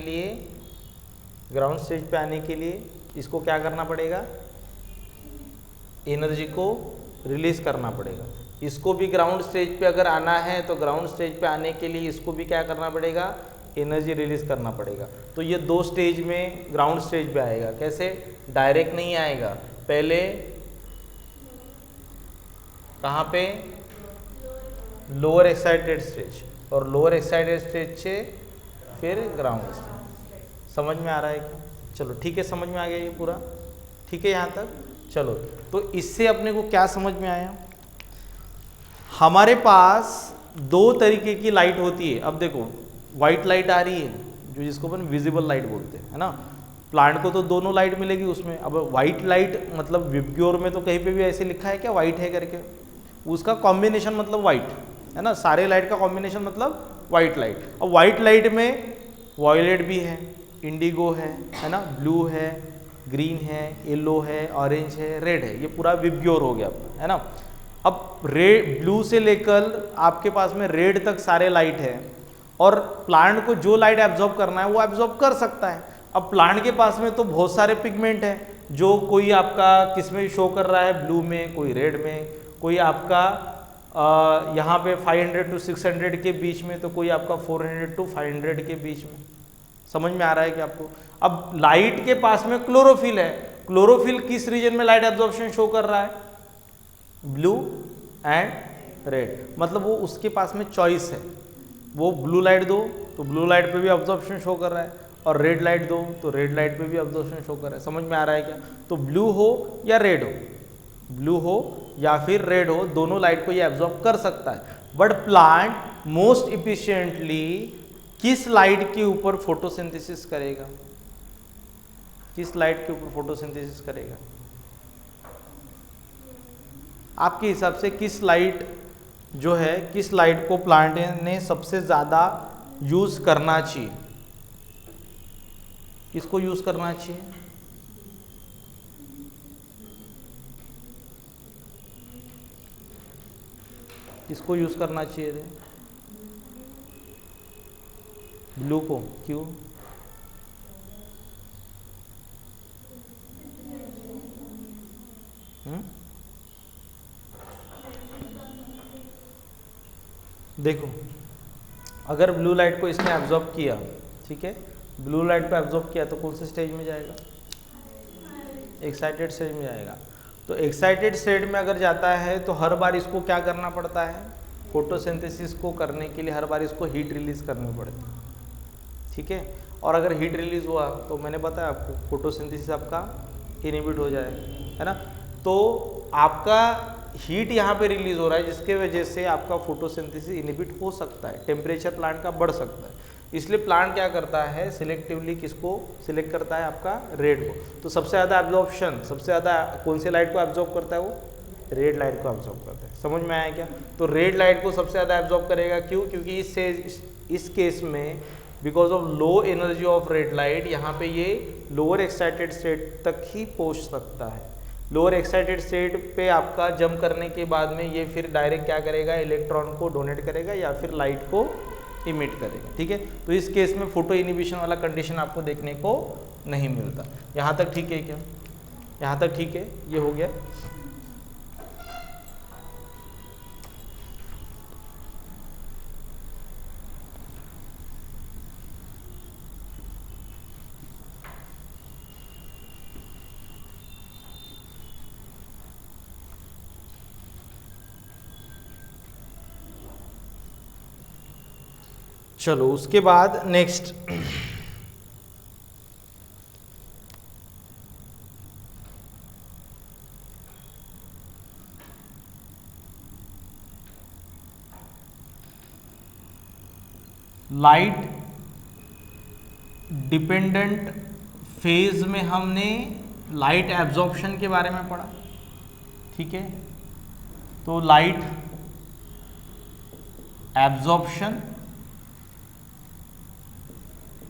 लिए इसको क्या करना पड़ेगा, एनर्जी को रिलीज करना पड़ेगा। इसको भी ग्राउंड स्टेज पे अगर आना है तो ग्राउंड स्टेज पे आने के लिए इसको भी क्या करना पड़ेगा, एनर्जी रिलीज करना पड़ेगा। तो ये दो स्टेज में ग्राउंड स्टेज पे आएगा। कैसे, डायरेक्ट नहीं आएगा, पहले कहाँ पे, लोअर एक्साइटेड स्टेज, और लोअर एक्साइटेड स्टेज से फिर ग्राउंड स्टेज। समझ में आ रहा है क्या? चलो ठीक है, समझ में आ गया ये पूरा, ठीक है यहाँ तक। चलो तो इससे अपने को क्या समझ में आया, हमारे पास दो तरीके की लाइट होती है। अब देखो व्हाइट लाइट आ रही है जो जिसको अपन विजिबल लाइट बोलते हैं, है ना। प्लांट को तो दोनों लाइट मिलेगी उसमें। अब व्हाइट लाइट मतलब विबग्योर में तो कहीं पे भी ऐसे लिखा है क्या व्हाइट है करके, उसका कॉम्बिनेशन मतलब व्हाइट है ना, सारे लाइट का कॉम्बिनेशन मतलब व्हाइट लाइट। अब व्हाइट लाइट में वॉयलेट भी है, इंडिगो है ना, ब्लू है, ग्रीन है, येलो है, ऑरेंज है, रेड है, ये पूरा विबग्योर हो गया अपना, है ना। अब रेड, ब्लू से लेकर आपके पास में रेड तक सारे लाइट है, और प्लांट को जो लाइट एब्जॉर्ब करना है वो एब्जॉर्ब कर सकता है। अब प्लांट के पास में तो बहुत सारे पिगमेंट हैं, जो कोई आपका किस में शो कर रहा है, ब्लू में, कोई रेड में, कोई आपका यहाँ पे 500 to 600 के बीच में, तो कोई आपका 400 to 500 के बीच में। समझ में आ रहा है कि आपको? अब लाइट के पास में क्लोरोफिल है, क्लोरोफिल किस रीजन में लाइट एब्जॉर्प्शन शो कर रहा है, ब्लू एंड रेड। मतलब वो उसके पास में चॉइस है, वो ब्लू लाइट दो तो ब्लू लाइट पे भी एब्जॉर्प्शन शो कर रहा है, और रेड लाइट दो तो रेड लाइट पे भी एब्जॉर्प्शन शो कर रहा है। समझ में आ रहा है क्या? तो ब्लू हो या रेड हो, ब्लू हो या फिर रेड हो, दोनों लाइट को ये एब्जॉर्ब कर सकता है। बट प्लांट मोस्ट इफिशिएंटली किस लाइट के ऊपर फोटोसिंथेसिस करेगा, किस लाइट के ऊपर फोटोसिंथेसिस करेगा? आपके हिसाब से किस लाइट जो है, किस लाइट को प्लांट ने सबसे ज़्यादा यूज़ करना चाहिए, किसको यूज़ करना चाहिए? किसको यूज़ करना चाहिए रे? ब्लू को, क्यों? देखो अगर ब्लू लाइट को इसने एब्जॉर्ब किया, ठीक है, ब्लू लाइट को एब्जॉर्ब किया तो कौन से स्टेज में जाएगा, एक्साइटेड स्टेज में जाएगा। तो एक्साइटेड स्टेट में अगर जाता है तो हर बार इसको क्या करना पड़ता है, फोटोसिंथेसिस को करने के लिए हर बार इसको हीट रिलीज करनी पड़ती है, ठीक है। और अगर हीट रिलीज हुआ तो मैंने बताया आपको फोटोसिंथेसिस आपका इनहिबिट हो जाए, है ना। तो आपका हीट यहाँ पे रिलीज हो रहा है जिसके वजह से आपका फोटोसिंथेसिस इनहिबिट हो सकता है, टेम्परेचर प्लांट का बढ़ सकता है। इसलिए प्लांट क्या करता है, सिलेक्टिवली किसको सिलेक्ट करता है, आपका रेड को। तो सबसे ज़्यादा एब्जॉर्प्शन, सबसे ज़्यादा कौन सी लाइट को एब्जॉर्ब करता है, वो रेड लाइट को एब्जॉर्ब करता है। समझ में आया क्या? तो रेड लाइट को सबसे ज़्यादा एब्जॉर्ब करेगा, क्यों? क्योंकि इस केस में because of low energy of red light यहाँ पे ये लोअर एक्साइटेड स्टेट तक ही पहुँच सकता है। लोअर एक्साइटेड स्टेट पे आपका जंप करने के बाद में ये फिर डायरेक्ट क्या करेगा, इलेक्ट्रॉन को डोनेट करेगा या फिर लाइट को इमिट करेगा। ठीक है, तो इस केस में फोटो इनिबिशन वाला कंडीशन आपको देखने को नहीं मिलता। यहाँ तक ठीक है क्या? यहाँ तक ठीक है, ये हो गया। चलो उसके बाद नेक्स्ट लाइट डिपेंडेंट फेज में हमने लाइट एब्जॉर्प्शन के बारे में पढ़ा। ठीक है, तो लाइट एब्जॉर्प्शन,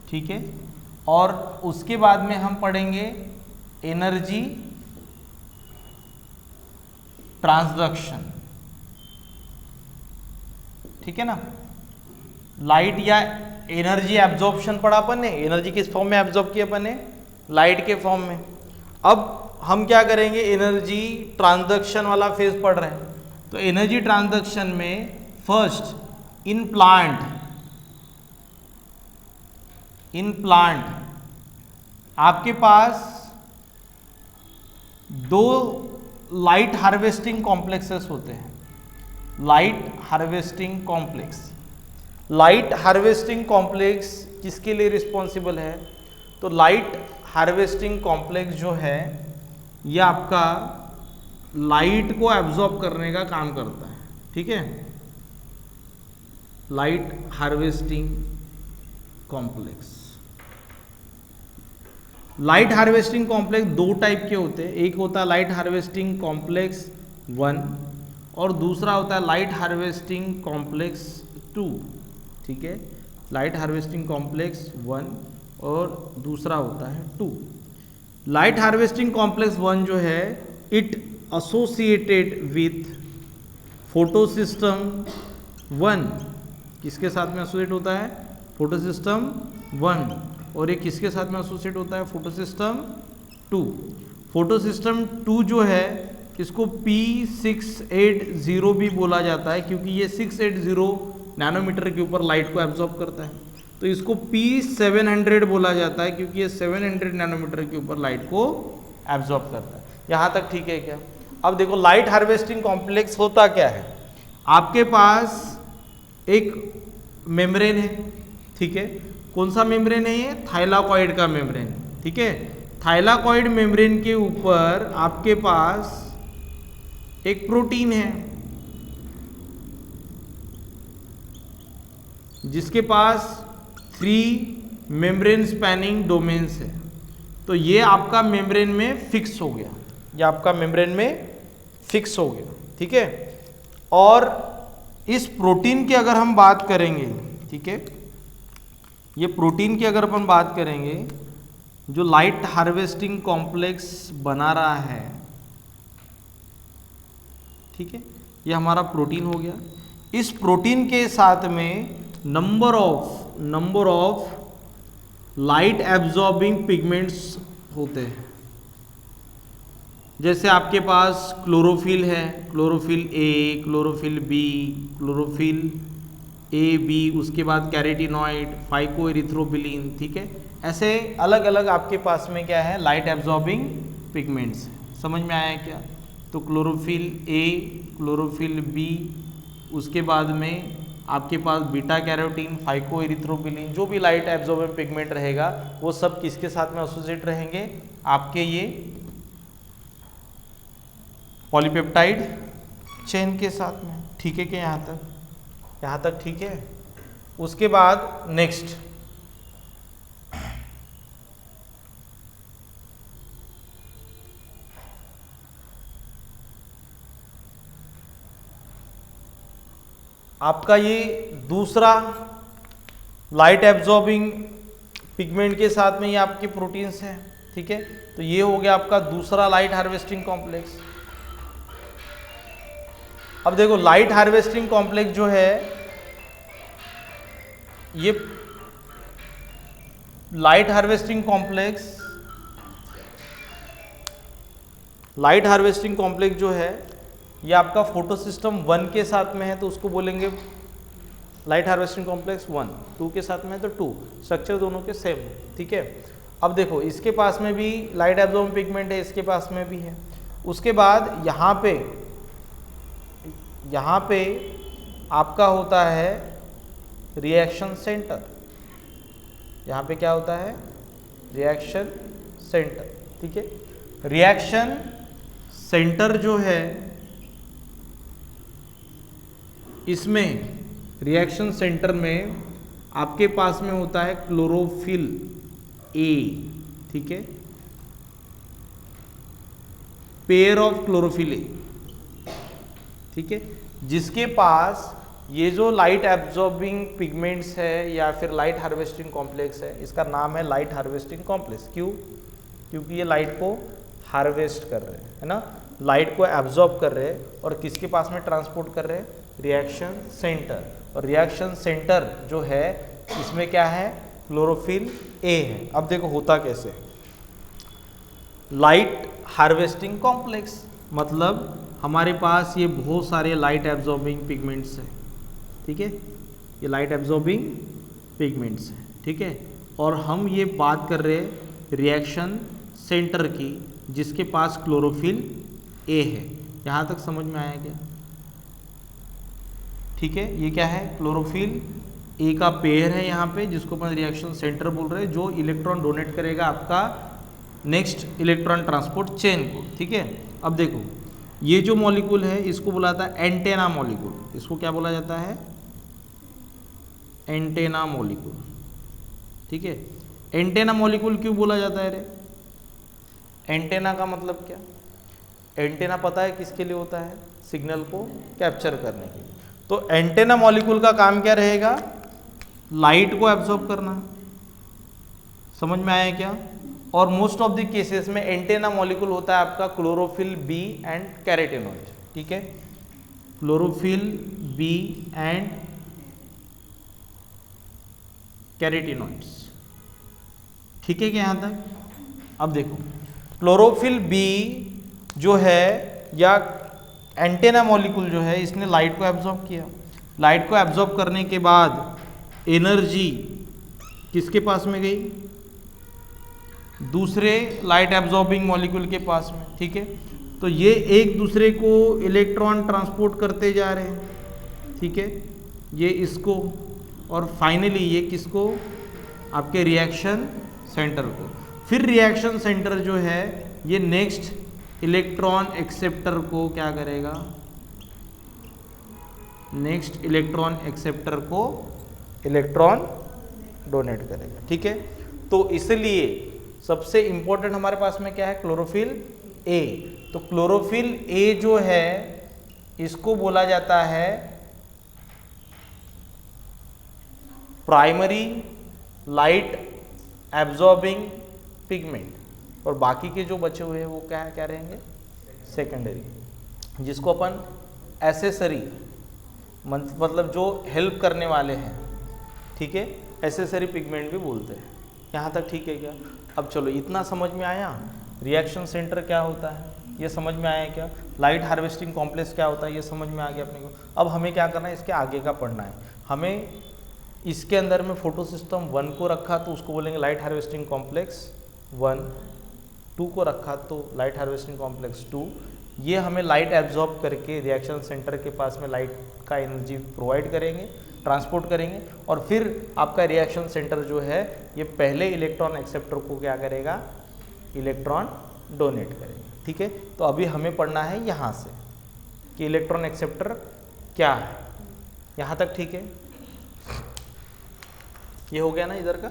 ठीक है, और उसके बाद में हम पढ़ेंगे एनर्जी ट्रांसडक्शन। ठीक है ना, लाइट या एनर्जी एब्जॉर्प्शन पढ़ा अपन ने, एनर्जी किस फॉर्म में एब्जॉर्ब किया अपन ने, लाइट के फॉर्म में। अब हम क्या करेंगे, एनर्जी ट्रांसडक्शन वाला फेज पढ़ रहे हैं। तो एनर्जी ट्रांसडक्शन में फर्स्ट इन प्लांट आपके पास दो लाइट हार्वेस्टिंग कॉम्प्लेक्सेस होते हैं। Light harvesting complex, light harvesting complex किसके लिए रिस्पॉन्सिबल है? तो लाइट हार्वेस्टिंग कॉम्प्लेक्स जो है ये आपका लाइट को एब्जॉर्ब करने का काम करता है। ठीक है, light harvesting complex, light harvesting complex दो टाइप के होते हैं। एक होता है लाइट हार्वेस्टिंग कॉम्प्लेक्स 1 और दूसरा होता है लाइट हार्वेस्टिंग कॉम्प्लेक्स 2। ठीक है, लाइट हार्वेस्टिंग कॉम्प्लेक्स 1 और दूसरा होता है 2। लाइट हार्वेस्टिंग कॉम्प्लेक्स 1 जो है it associated with photo system 1, किसके साथ में एसोसिएट होता है? Photo system 1। और ये किसके साथ में एसोसिएट होता है? Photo system 2। फोटो सिस्टम 2 जो है इसको P680 भी बोला जाता है क्योंकि ये 680 नैनोमीटर के ऊपर लाइट को एब्जॉर्ब करता है। तो इसको P700 बोला जाता है क्योंकि ये 700 नैनोमीटर के ऊपर लाइट को एब्जॉर्ब करता है। यहाँ तक ठीक है क्या? अब देखो लाइट हार्वेस्टिंग कॉम्प्लेक्स होता क्या है, आपके पास एक मेम्ब्रेन है। ठीक है, कौन सा मेम्ब्रेन है ये? थाइलाकॉइड का मेम्ब्रेन। ठीक है, थाइलाकॉइड मेम्ब्रेन के ऊपर आपके पास एक प्रोटीन है जिसके पास 3 मेम्ब्रेन स्पैनिंग डोमेन्स है। तो ये आपका मेम्ब्रेन में फिक्स हो गया, ये आपका मेम्ब्रेन में फिक्स हो गया। ठीक है, और इस प्रोटीन की अगर हम बात करेंगे, ठीक है, ये प्रोटीन की अगर अपन बात करेंगे जो लाइट हार्वेस्टिंग कॉम्प्लेक्स बना रहा है, ठीक है, ये हमारा प्रोटीन हो गया। इस प्रोटीन के साथ में number of light absorbing pigments होते हैं। जैसे आपके पास क्लोरोफिल है, chlorophyll a, chlorophyll b, chlorophyll a b, उसके बाद कैरेटिनॉइड, फाइकोएरिथ्रोबिलिन। ठीक है, ऐसे अलग अलग आपके पास में क्या है, लाइट एब्जॉर्बिंग पिगमेंट्स। समझ में आया क्या? तो क्लोरोफिल ए, क्लोरोफिल बी, उसके बाद में आपके पास बीटा कैरोटीन, फाइकोएरिथ्रोबिलिन, जो भी लाइट एब्जॉर्बिंग पिगमेंट रहेगा वो सब किसके साथ में एसोसिएट रहेंगे? आपके ये पॉलीपेप्टाइड चेन के साथ में। ठीक है क्या? यहाँ तक ठीक है। उसके बाद नेक्स्ट आपका ये दूसरा लाइट एब्जॉर्बिंग पिगमेंट के साथ में ये आपके प्रोटीन्स हैं। ठीक है, तो ये हो गया आपका दूसरा लाइट हार्वेस्टिंग कॉम्प्लेक्स। अब देखो लाइट हार्वेस्टिंग कॉम्प्लेक्स जो है, ये लाइट हार्वेस्टिंग कॉम्प्लेक्स जो है ये आपका फोटो सिस्टम 1 के साथ में है तो उसको बोलेंगे लाइट हार्वेस्टिंग कॉम्प्लेक्स 1, 2 के साथ में है तो 2, स्ट्रक्चर दोनों के सेम है, ठीक है। अब देखो इसके पास में भी लाइट एब्जॉर्बिंग पिगमेंट है, इसके पास में भी है। उसके बाद यहाँ पे आपका होता है रिएक्शन सेंटर। यहाँ पे क्या होता है? रिएक्शन सेंटर, ठीक है। रिएक्शन सेंटर जो है, इसमें रिएक्शन सेंटर में आपके पास में होता है क्लोरोफिल ए, ठीक है, पेयर ऑफ क्लोरोफिल ए, ठीक है, जिसके पास ये जो लाइट एब्जॉर्बिंग पिगमेंट्स है या फिर लाइट हार्वेस्टिंग कॉम्प्लेक्स है, इसका नाम है लाइट हार्वेस्टिंग कॉम्प्लेक्स। क्यों? क्योंकि ये लाइट को हार्वेस्ट कर रहे हैं, है ना, लाइट को एब्जॉर्ब कर रहे हैं और किसके पास में ट्रांसपोर्ट कर रहे हैं? Reaction centre. और रिएक्शन सेंटर जो है इसमें क्या है? क्लोरोफिल ए है। अब देखो होता कैसे, लाइट हार्वेस्टिंग कॉम्प्लेक्स मतलब हमारे पास ये बहुत सारे लाइट एब्जॉर्बिंग पिगमेंट्स हैं, ठीक है, ये लाइट एब्जॉर्बिंग पिगमेंट्स हैं, ठीक है। और हम ये बात कर रहे हैं रिएक्शन सेंटर की, जिसके पास क्लोरोफिल ए है। यहाँ तक समझ में आया क्या? ठीक है, ये क्या है? क्लोरोफिल ए का पेयर है यहाँ पे, जिसको अपन रिएक्शन सेंटर बोल रहे हैं, जो इलेक्ट्रॉन डोनेट करेगा आपका नेक्स्ट इलेक्ट्रॉन ट्रांसपोर्ट चेन को, ठीक है। अब देखो ये जो मॉलिक्यूल है इसको बोला जाता है एंटेना मॉलिक्यूल। इसको क्या बोला जाता है? एंटेना मॉलिक्यूल, ठीक है। एंटेना मॉलिक्यूल क्यों बोला जाता है रे? एंटेना का मतलब क्या? एंटेना पता है किसके लिए होता है? सिग्नल को कैप्चर करने के लिए। तो एंटेना मॉलिक्यूल का काम क्या रहेगा? लाइट को एब्जॉर्ब करना। समझ में आया क्या? और मोस्ट ऑफ द केसेस में एंटेना मॉलिक्यूल होता है आपका क्लोरोफिल बी एंड कैरोटीनॉइड, ठीक है, क्लोरोफिल बी एंड कैरोटीनॉइड्स, ठीक है क्या यहाँ तक? अब देखो क्लोरोफिल बी जो है या एंटेना मॉलिक्यूल जो है, इसने लाइट को एब्जॉर्ब किया। लाइट को एब्जॉर्ब करने के बाद एनर्जी किसके पास में गई? दूसरे लाइट एब्जॉर्बिंग मॉलिक्यूल के पास में, ठीक है। तो ये एक दूसरे को इलेक्ट्रॉन ट्रांसपोर्ट करते जा रहे हैं, ठीक है, ये इसको, और फाइनली ये किसको? आपके रिएक्शन सेंटर को। फिर रिएक्शन सेंटर जो है ये नेक्स्ट इलेक्ट्रॉन एक्सेप्टर को क्या करेगा? नेक्स्ट इलेक्ट्रॉन एक्सेप्टर को इलेक्ट्रॉन डोनेट करेगा, ठीक है। तो इसलिए सबसे इंपॉर्टेंट हमारे पास में क्या है? क्लोरोफिल ए। तो क्लोरोफिल ए जो है इसको बोला जाता है प्राइमरी लाइट एब्जॉर्बिंग पिगमेंट, और बाकी के जो बचे हुए हैं वो क्या क्या रहेंगे? सेकेंडरी, जिसको अपन एसेसरी मतलब जो हेल्प करने वाले हैं, ठीक है, एसेसरी पिगमेंट भी बोलते हैं। यहाँ तक ठीक है क्या? अब चलो इतना समझ में आया, रिएक्शन सेंटर क्या होता है ये समझ में आया क्या? लाइट हार्वेस्टिंग कॉम्प्लेक्स क्या होता है ये समझ में आ गया अपने को। अब हमें क्या करना है? इसके आगे का पढ़ना है हमें। इसके अंदर में फोटो सिस्टम 1 को रखा तो उसको बोलेंगे लाइट हार्वेस्टिंग कॉम्प्लेक्स 1, 2 को रखा तो लाइट हार्वेस्टिंग कॉम्प्लेक्स 2। ये हमें लाइट एब्जॉर्ब करके रिएक्शन सेंटर के पास में लाइट का एनर्जी प्रोवाइड करेंगे, ट्रांसपोर्ट करेंगे, और फिर आपका रिएक्शन सेंटर जो है ये पहले इलेक्ट्रॉन एक्सेप्टर को क्या करेगा? इलेक्ट्रॉन डोनेट करेगा, ठीक है। तो अभी हमें पढ़ना है यहाँ से कि इलेक्ट्रॉन एक्सेप्टर क्या है। यहाँ तक ठीक है? ये हो गया ना इधर का?